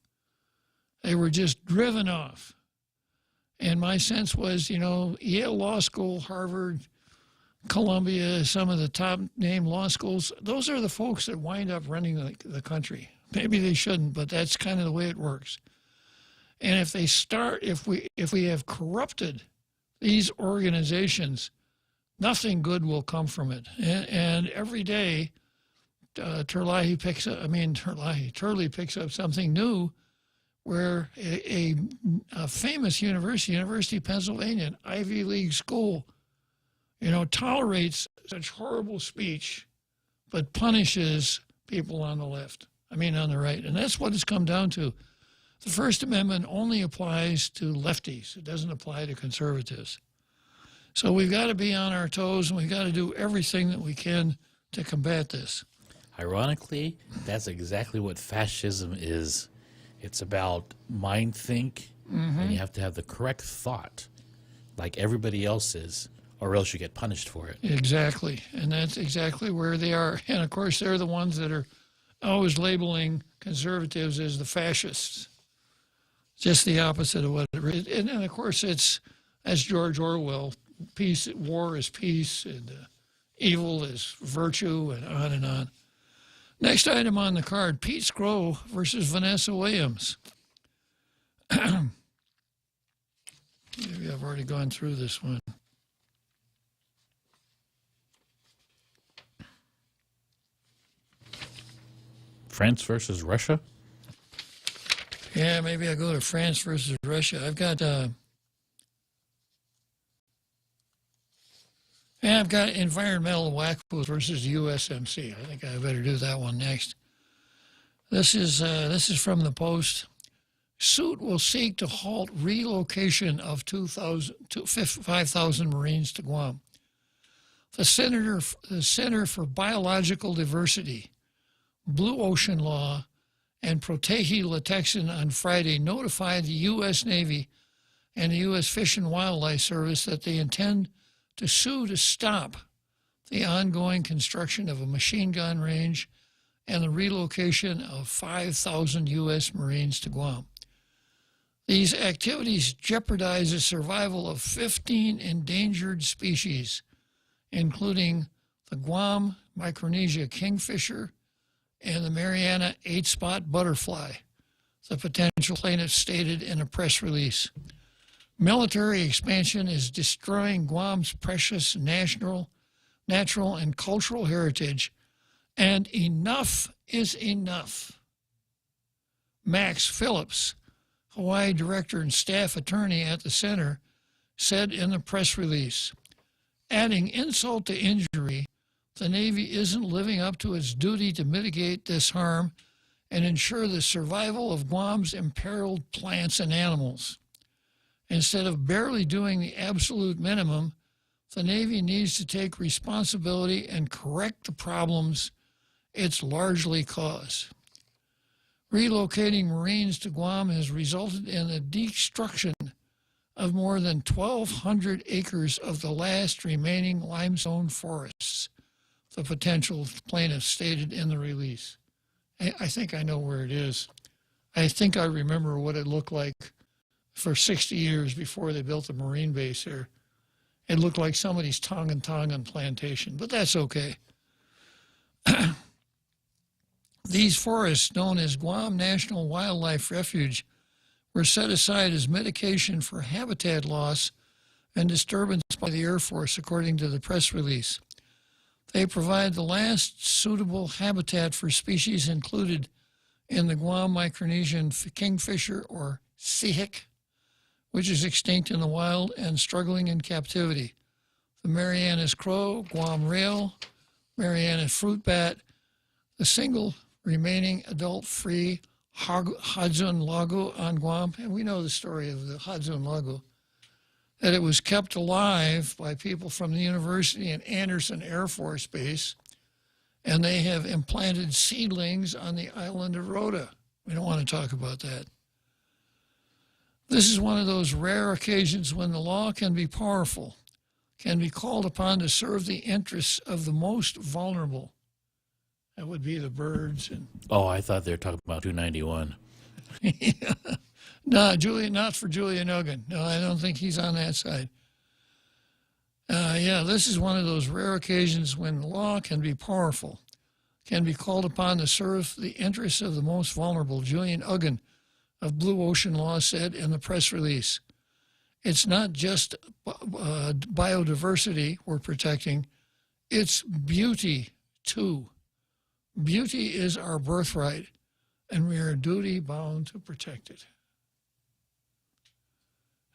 They were just driven off. And my sense was, Yale Law School, Harvard, Columbia, some of the top name law schools, those are the folks that wind up running the country. Maybe they shouldn't, but that's kind of the way it works. And if we have corrupted these organizations, nothing good will come from it. And every day, Turley picks up something new, where a famous University of Pennsylvania, an Ivy League school, tolerates such horrible speech, but punishes people on the on the right. And that's what it's come down to. The First Amendment only applies to lefties. It doesn't apply to conservatives. So we've got to be on our toes, and we've got to do everything that we can to combat this. Ironically, that's exactly what fascism is. It's about mind think, and you have to have the correct thought, like everybody else is, or else you get punished for it. Exactly, and that's exactly where they are. And, of course, they're the ones that are always labeling conservatives as the fascists. Just the opposite of what it is. And of course, it's, as George Orwell, war is peace, and evil is virtue, and on and on. Next item on the card, Pete Scrow versus Vanessa Williams. Maybe I've already gone through this one. France versus Russia? Yeah, maybe I go to France versus Russia. I've got environmental wackos versus USMC. I think I better do that one next. This is from the Post. Suit will seek to halt relocation of 5,000 Marines to Guam. The Center for Biological Diversity, Blue Ocean Law, and Proteji La Texan on Friday notified the U.S. Navy and the U.S. Fish and Wildlife Service that they intend to sue to stop the ongoing construction of a machine gun range and the relocation of 5,000 U.S. Marines to Guam. These activities jeopardize the survival of 15 endangered species, including the Guam Micronesia kingfisher and the Mariana 8-spot butterfly, the potential plaintiff stated in a press release. Military expansion is destroying Guam's precious natural and cultural heritage, and enough is enough. Max Phillips, Hawaii director and staff attorney at the center, said in the press release, adding insult to injury, the Navy isn't living up to its duty to mitigate this harm and ensure the survival of Guam's imperiled plants and animals. Instead of barely doing the absolute minimum, the Navy needs to take responsibility and correct the problems it's largely caused. Relocating Marines to Guam has resulted in the destruction of more than 1,200 acres of the last remaining limestone forests, the potential plaintiff stated in the release. I think I know where it is. I think I remember what it looked like for 60 years before they built the Marine base there. It looked like somebody's Tongan plantation, but that's okay. These forests, known as Guam National Wildlife Refuge, were set aside as mitigation for habitat loss and disturbance by the Air Force, according to the press release. They provide the last suitable habitat for species included in the Guam Micronesian kingfisher, or sihik, which is extinct in the wild and struggling in captivity, the Marianas crow, Guam rail, Mariana fruit bat, the single remaining adult-free Hadzun lagu on Guam, and we know the story of the Hadzun lagu, that it was kept alive by people from the university and Anderson Air Force Base, and they have implanted seedlings on the island of Rota. We don't want to talk about that. This is one of those rare occasions when the law can be powerful, can be called upon to serve the interests of the most vulnerable. That would be the birds. And oh, I thought they were talking about 291. Yeah. No, not for Julian Uggan. No, I don't think he's on that side. Yeah, this is one of those rare occasions when law can be powerful, can be called upon to serve the interests of the most vulnerable. Julian Uggan of Blue Ocean Law said in the press release, "It's not just biodiversity we're protecting, it's beauty too. Beauty is our birthright, and we are duty bound to protect it."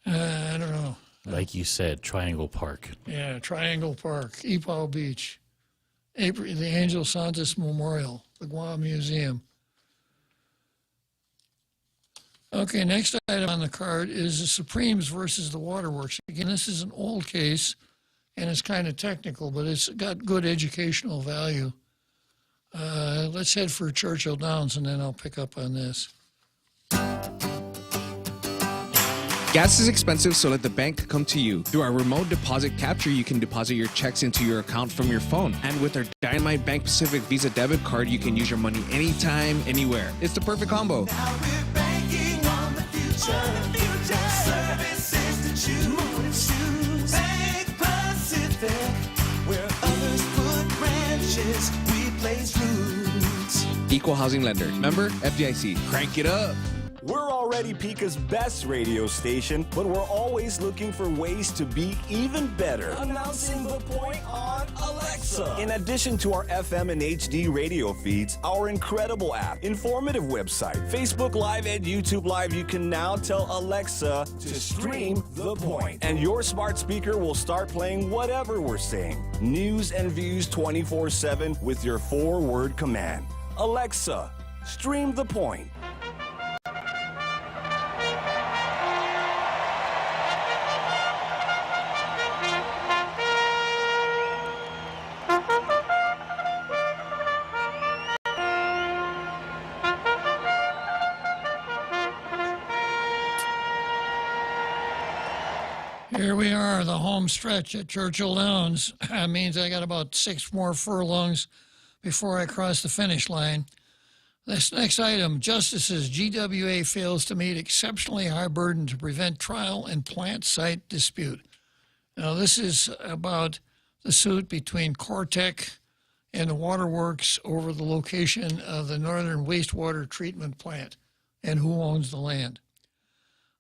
I don't know. Like you said, Triangle Park. Yeah, Triangle Park, E Powell Beach, the Angel Santos Memorial, the Guam Museum. Okay, next item on the card is the Supremes versus the Waterworks. Again, this is an old case, and it's kind of technical, but it's got good educational value. Let's head for Churchill Downs, and then I'll pick up on this. Gas is expensive, so let the bank come to you. Through our remote deposit capture, you can deposit your checks into your account from your phone. And with our Dynamite Bank Pacific Visa debit card, you can use your money anytime, anywhere. It's the perfect combo. Now we're banking on the future. Services to choose. Bank Pacific, where others put branches, we place roots. Equal housing lender. Member FDIC. Crank it up. We're already Pica's best radio station, but we're always looking for ways to be even better. Announcing the point on Alexa. In addition to our FM and HD radio feeds, our incredible app, informative website, Facebook Live, and YouTube Live, you can now tell Alexa to stream The Point. And your smart speaker will start playing whatever we're saying. News and views 24/7 with your 4-word command. Alexa, stream The Point. Here we are, the home stretch at Churchill Downs. That means I got about 6 more furlongs before I cross the finish line. This next item, Justices GWA fails to meet exceptionally high burden to prevent trial and plant site dispute. Now, this is about the suit between Cortec and the Waterworks over the location of the Northern Wastewater Treatment Plant and who owns the land.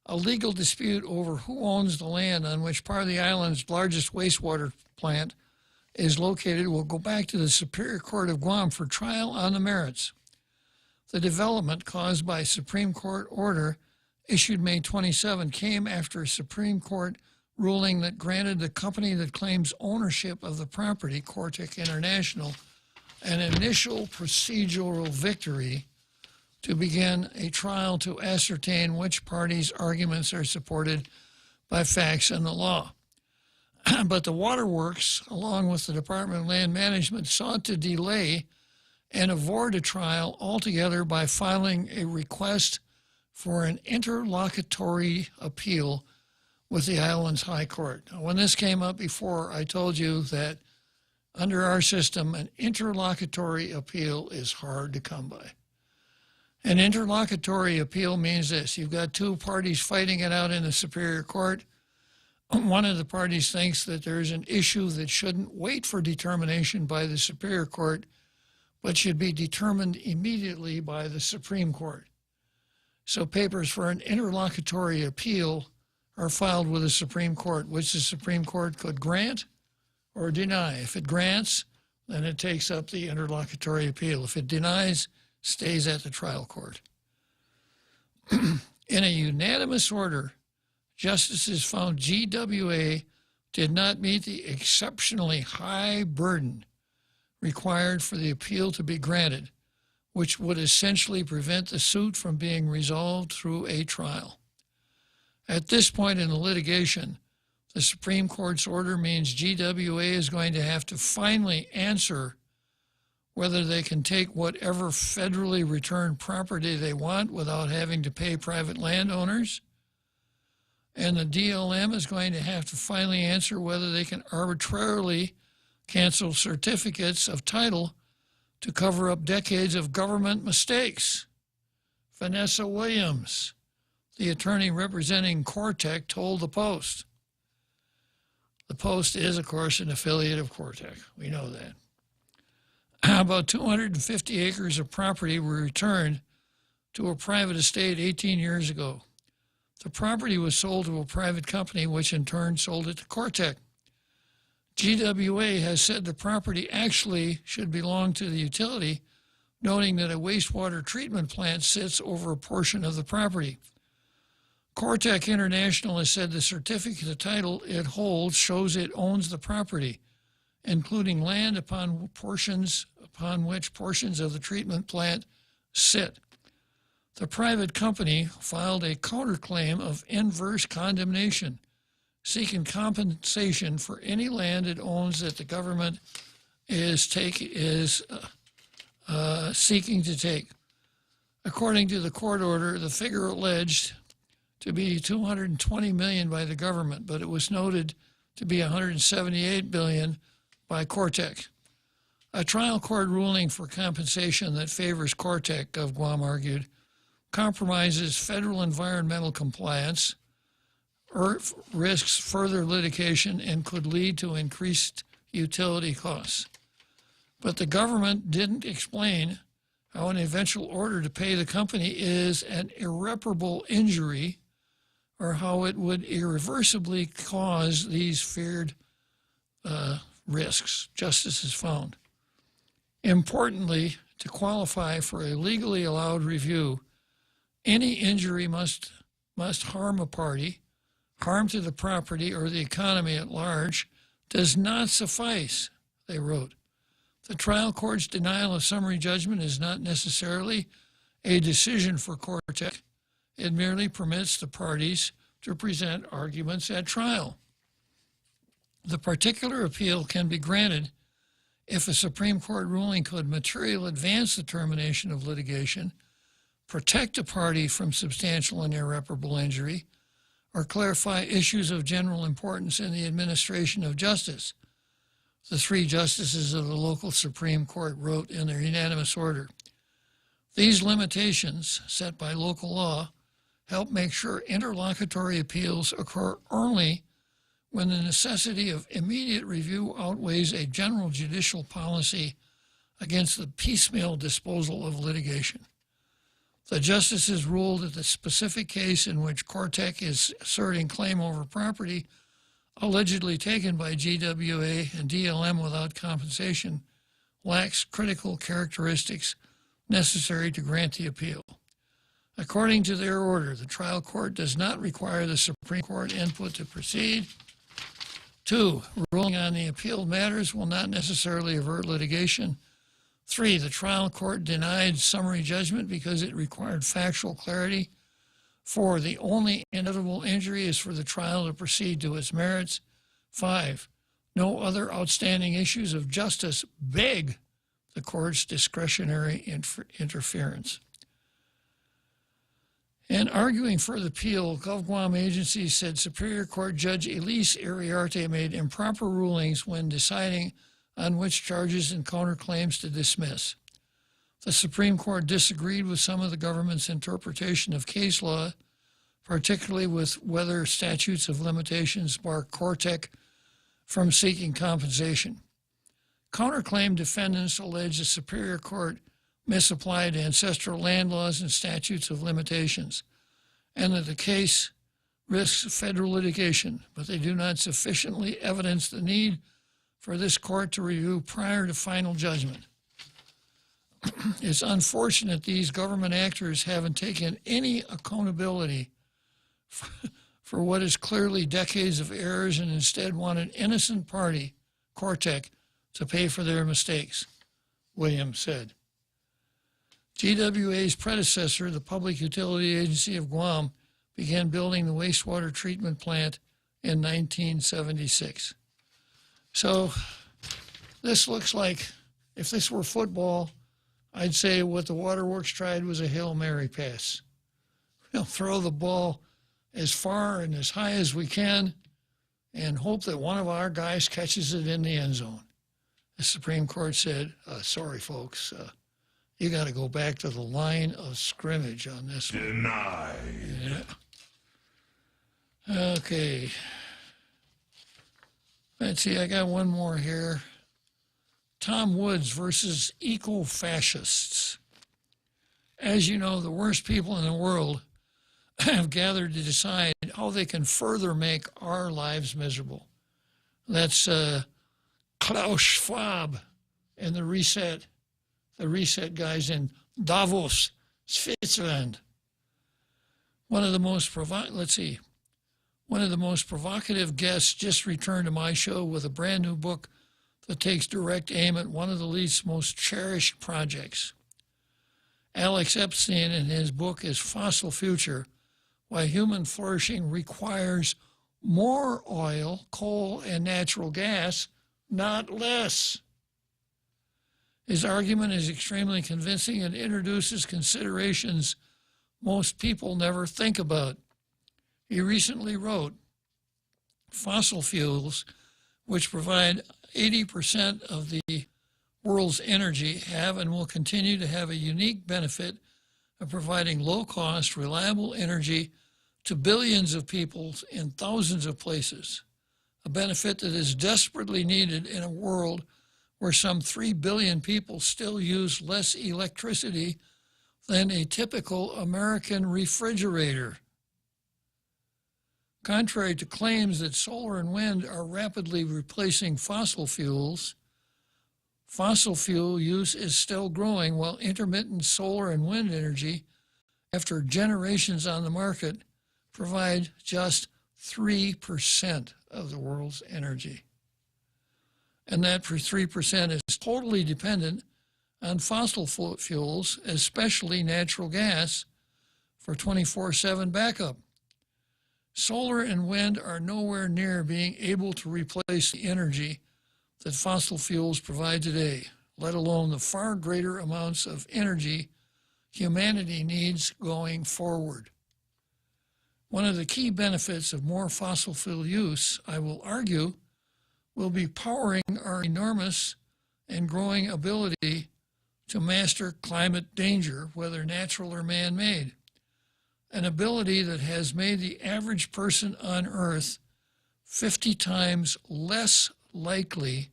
A legal dispute over who owns the land on which part of the island's largest wastewater plant is located will go back to the Superior Court of Guam for trial on the merits. The development caused by Supreme Court order issued May 27 came after a Supreme Court ruling that granted the company that claims ownership of the property, Cortec International, an initial procedural victory to begin a trial to ascertain which party's arguments are supported by facts and the law. But the Waterworks, along with the Department of Land Management, sought to delay and avoid a trial altogether by filing a request for an interlocutory appeal with the island's High Court. Now, when this came up before, I told you that under our system, an interlocutory appeal is hard to come by. An interlocutory appeal means this. You've got 2 parties fighting it out in the Superior Court. One of the parties thinks that there's an issue that shouldn't wait for determination by the Superior Court, but should be determined immediately by the Supreme Court. So papers for an interlocutory appeal are filed with the Supreme Court, which the Supreme Court could grant or deny. If it grants, then it takes up the interlocutory appeal. If it denies, stays at the trial court. In a unanimous order, justices found GWA did not meet the exceptionally high burden required for the appeal to be granted, which would essentially prevent the suit from being resolved through a trial. At this point in the litigation, the Supreme Court's order means GWA is going to have to finally answer whether they can take whatever federally returned property they want without having to pay private landowners. And the DLM is going to have to finally answer whether they can arbitrarily cancel certificates of title to cover up decades of government mistakes. Vanessa Williams, the attorney representing Cortec told the Post. The Post is, of course, an affiliate of Cortec. We know that. About 250 acres of property were returned to a private estate 18 years ago. The property was sold to a private company, which in turn sold it to Cortec. GWA has said the property actually should belong to the utility, noting that a wastewater treatment plant sits over a portion of the property. Cortec International has said the certificate of title it holds shows it owns the property, including land upon which portions of the treatment plant sit. The private company filed a counterclaim of inverse condemnation, seeking compensation for any land it owns that the government is seeking to take. According to the court order, the figure alleged to be $220 million by the government, but it was noted to be $178 billion by Cortec. A trial court ruling for compensation that favors Cortec, of Guam argued, compromises federal environmental compliance, risks further litigation, and could lead to increased utility costs. But the government didn't explain how an eventual order to pay the company is an irreparable injury or how it would irreversibly cause these feared risks, justice has found. Importantly, to qualify for a legally allowed review, any injury must harm a party, harm to the property or the economy at large does not suffice, they wrote. The trial court's denial of summary judgment is not necessarily a decision for Cortec. It merely permits the parties to present arguments at trial. The particular appeal can be granted if a Supreme Court ruling could materially advance the termination of litigation, protect a party from substantial and irreparable injury, or clarify issues of general importance in the administration of justice. The three justices of the local Supreme Court wrote in their unanimous order. These limitations, set by local law, help make sure interlocutory appeals occur only when the necessity of immediate review outweighs a general judicial policy against the piecemeal disposal of litigation. The justices ruled that the specific case in which Cortec is asserting claim over property allegedly taken by GWA and DLM without compensation lacks critical characteristics necessary to grant the appeal. According to their order, the trial court does not require the Supreme Court input to proceed. 2, ruling on the appealed matters will not necessarily avert litigation. 3, the trial court denied summary judgment because it required factual clarity. 4, the only inevitable injury is for the trial to proceed to its merits. 5, no other outstanding issues of justice beg the court's discretionary interference. In arguing for the appeal, Gulf Guam Agency said Superior Court Judge Elise Iriarte made improper rulings when deciding on which charges and counterclaims to dismiss. The Supreme Court disagreed with some of the government's interpretation of case law, particularly with whether statutes of limitations bar Cortec from seeking compensation. Counterclaim defendants allege the Superior Court misapplied ancestral land laws and statutes of limitations, and that the case risks federal litigation, but they do not sufficiently evidence the need for this court to review prior to final judgment. It's unfortunate these government actors haven't taken any accountability for what is clearly decades of errors and instead want an innocent party, Cortec, to pay for their mistakes, Williams said. GWA's predecessor, the Public Utility Agency of Guam, began building the wastewater treatment plant in 1976. So this looks like, if this were football, I'd say what the waterworks tried was a Hail Mary pass. We'll throw the ball as far and as high as we can and hope that one of our guys catches it in the end zone. The Supreme Court said, sorry, folks, you got to go back to the line of scrimmage on this one. Denied. Yeah. Okay. Let's see, I got one more here. Tom Woods versus eco-fascists. As you know, the worst people in the world have gathered to decide how they can further make our lives miserable. That's Klaus Schwab and the Reset guys in Davos, Switzerland. One of the most provocative guests just returned to my show with a brand new book that takes direct aim at one of the least most cherished projects. Alex Epstein, in his book, His Fossil Future, Why Human Flourishing Requires More Oil, Coal, and Natural Gas, Not Less. His argument is extremely convincing and introduces considerations most people never think about. He recently wrote, fossil fuels, which provide 80% of the world's energy, have and will continue to have a unique benefit of providing low-cost, reliable energy to billions of people in thousands of places, a benefit that is desperately needed in a world where some 3 billion people still use less electricity than a typical American refrigerator. Contrary to claims that solar and wind are rapidly replacing fossil fuels, fossil fuel use is still growing, while intermittent solar and wind energy, after generations on the market, provide just 3% of the world's energy. And that for 3% is totally dependent on fossil fuels, especially natural gas, for 24/7 backup. Solar and wind are nowhere near being able to replace the energy that fossil fuels provide today, let alone the far greater amounts of energy humanity needs going forward. One of the key benefits of more fossil fuel use, I will argue, will be powering our enormous and growing ability to master climate danger, whether natural or man-made, an ability that has made the average person on Earth 50 times less likely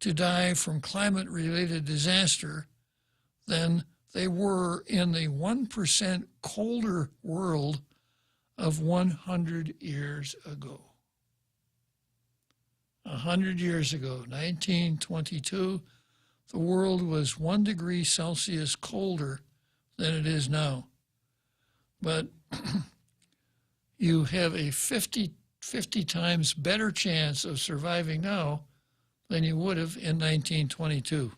to die from climate-related disaster than they were in the 1% colder world of 100 years ago. 100 years ago, 1922, the world was 1 degree Celsius colder than it is now. But you have a 50 times better chance of surviving now than you would have in 1922.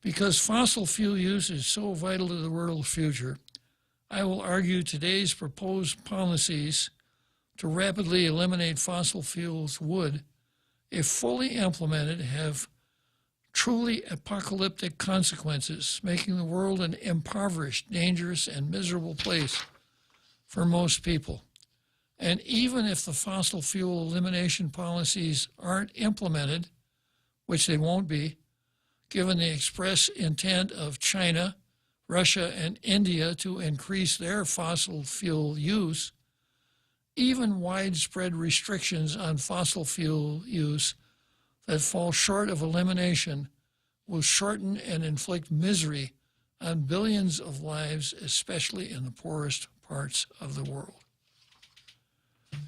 Because fossil fuel use is so vital to the world's future, I will argue today's proposed policies to rapidly eliminate fossil fuels would, if fully implemented, have truly apocalyptic consequences, making the world an impoverished, dangerous, and miserable place for most people. And even if the fossil fuel elimination policies aren't implemented, which they won't be, given the express intent of China, Russia, and India to increase their fossil fuel use, even widespread restrictions on fossil fuel use that fall short of elimination will shorten and inflict misery on billions of lives, especially in the poorest parts of the world.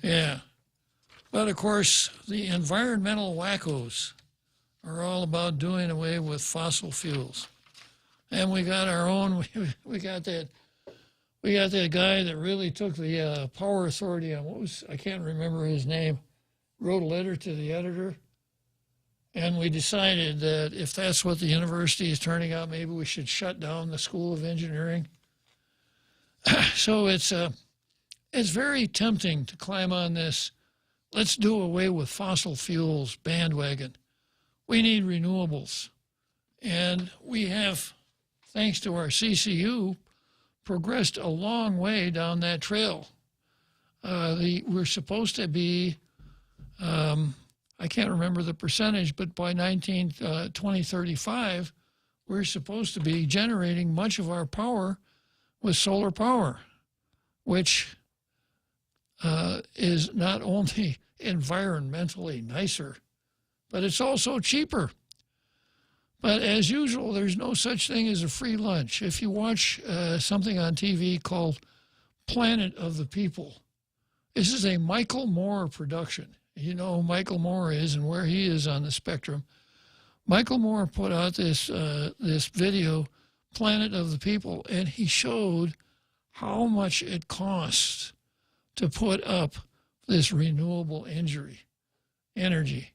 Yeah. But of course, the environmental wackos are all about doing away with fossil fuels. And we got our own, we got that guy that really took the Power Authority on, I can't remember his name, wrote a letter to the editor. And we decided that if that's what the university is turning out, maybe we should shut down the School of Engineering. So it's very tempting to climb on this, let's do away with fossil fuels bandwagon. We need renewables. And we have, thanks to our CCU, progressed a long way down that trail. We're supposed to be, I can't remember the percentage, but by 2035, we're supposed to be generating much of our power with solar power, which is not only environmentally nicer, but it's also cheaper. But as usual, there's no such thing as a free lunch. If you watch something on TV called Planet of the People, this is a Michael Moore production. You know who Michael Moore is and where he is on the spectrum. Michael Moore put out this video, Planet of the People, and he showed how much it costs to put up this renewable energy.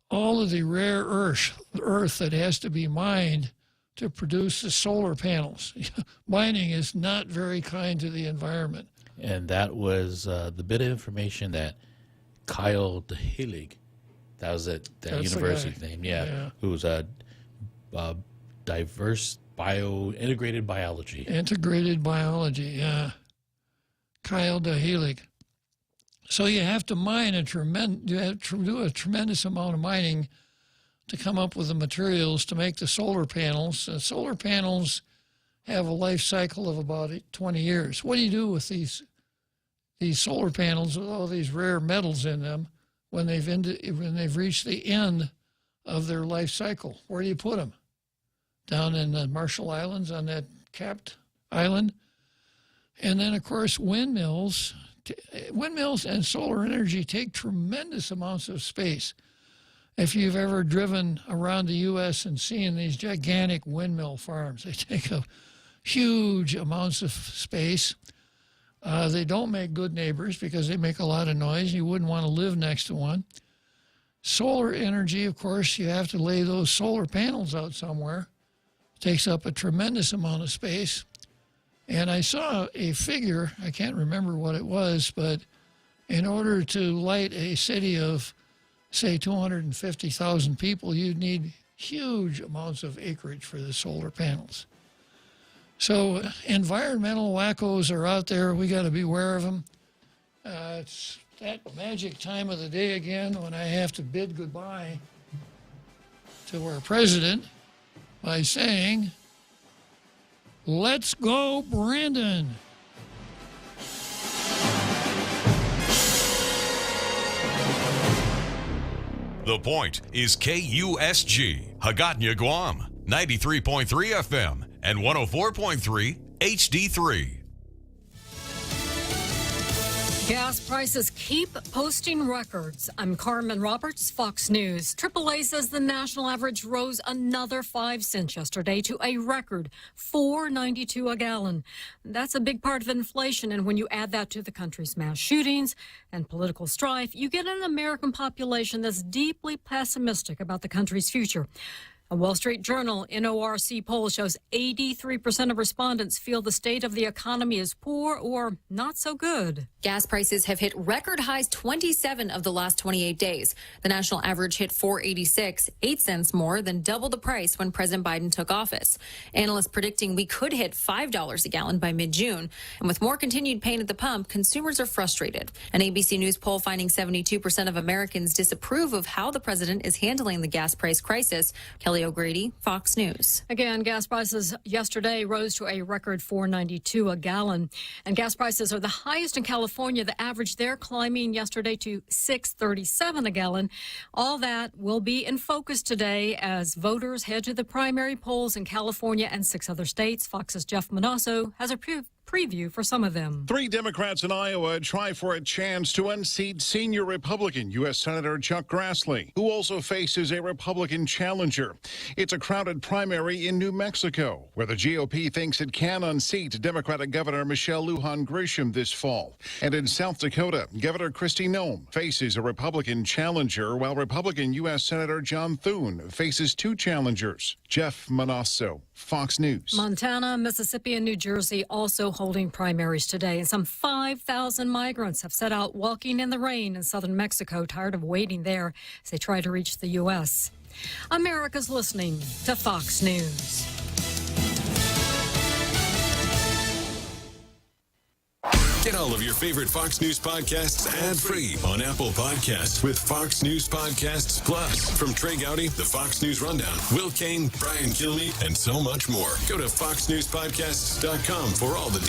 All of the rare earth that has to be mined to produce the solar panels. Mining is not very kind to the environment. And that was the bit of information that Kyle DeHelig, that was that university name, who was a diverse integrated biology. Integrated biology, yeah. Kyle DeHelig. So you have to mine you have to do a tremendous amount of mining to come up with the materials to make the solar panels. Solar panels have a life cycle of about 20 years. What do you do with these solar panels with all these rare metals in them when they've reached the end of their life cycle? Where do you put them? Down in the Marshall Islands on that capped island? And then, of course, windmills and solar energy take tremendous amounts of space. If you've ever driven around the U.S. and seen these gigantic windmill farms, they take up huge amounts of space. They don't make good neighbors because they make a lot of noise. You wouldn't want to live next to one. Solar energy, of course, you have to lay those solar panels out somewhere. It takes up a tremendous amount of space. And I saw a figure, I can't remember what it was, but in order to light a city of, say, 250,000 people, you'd need huge amounts of acreage for the solar panels. So environmental wackos are out there. We got to be aware of them. It's that magic time of the day again when I have to bid goodbye to our president by saying, let's go, Brandon. The Point is KUSG, Hagåtña, Guam, 93.3 FM and 104.3 HD3. Gas prices keep posting records. I'm Carmen Roberts, Fox News. AAA says the national average rose another 5 cents yesterday to a record $4.92 a gallon. That's a big part of inflation, and when you add that to the country's mass shootings and political strife, you get an American population that's deeply pessimistic about the country's future. A Wall Street Journal NORC poll shows 83% of respondents feel the state of the economy is poor or not so good. Gas prices have hit record highs 27 of the last 28 days. The national average hit $4.86, 8 cents more than double the price when President Biden took office. Analysts predicting we could hit $5 a gallon by mid-June. And with more continued pain at the pump, consumers are frustrated. An ABC News poll finding 72% of Americans disapprove of how the president is handling the gas price crisis. Kelly O'Grady, Fox News. Again, gas prices yesterday rose to a record $4.92 a gallon. And gas prices are the highest in California. The average there climbing yesterday to $6.37 a gallon. All that will be in focus today as voters head to the primary polls in California and 6 other states. Fox's Jeff Manasso has a preview for some of them. 3 Democrats in Iowa try for a chance to unseat senior Republican U.S. Senator Chuck Grassley, who also faces a Republican challenger. It's a crowded primary in New Mexico, where the GOP thinks it can unseat Democratic Governor Michelle Lujan Grisham this fall. And in South Dakota, Governor Kristi Noem faces a Republican challenger, while Republican U.S. Senator John Thune faces 2 challengers. Jeff Manasso, Fox News. Montana, Mississippi, and New Jersey also holding primaries today. And some 5,000 migrants have set out walking in the rain in southern Mexico, tired of waiting there as they try to reach the U.S. America's listening to Fox News. Get all of your favorite Fox News podcasts ad-free on Apple Podcasts with Fox News Podcasts Plus. From Trey Gowdy, the Fox News Rundown, Will Kane, Brian Kilmeade, and so much more. Go to foxnewspodcasts.com for all the details.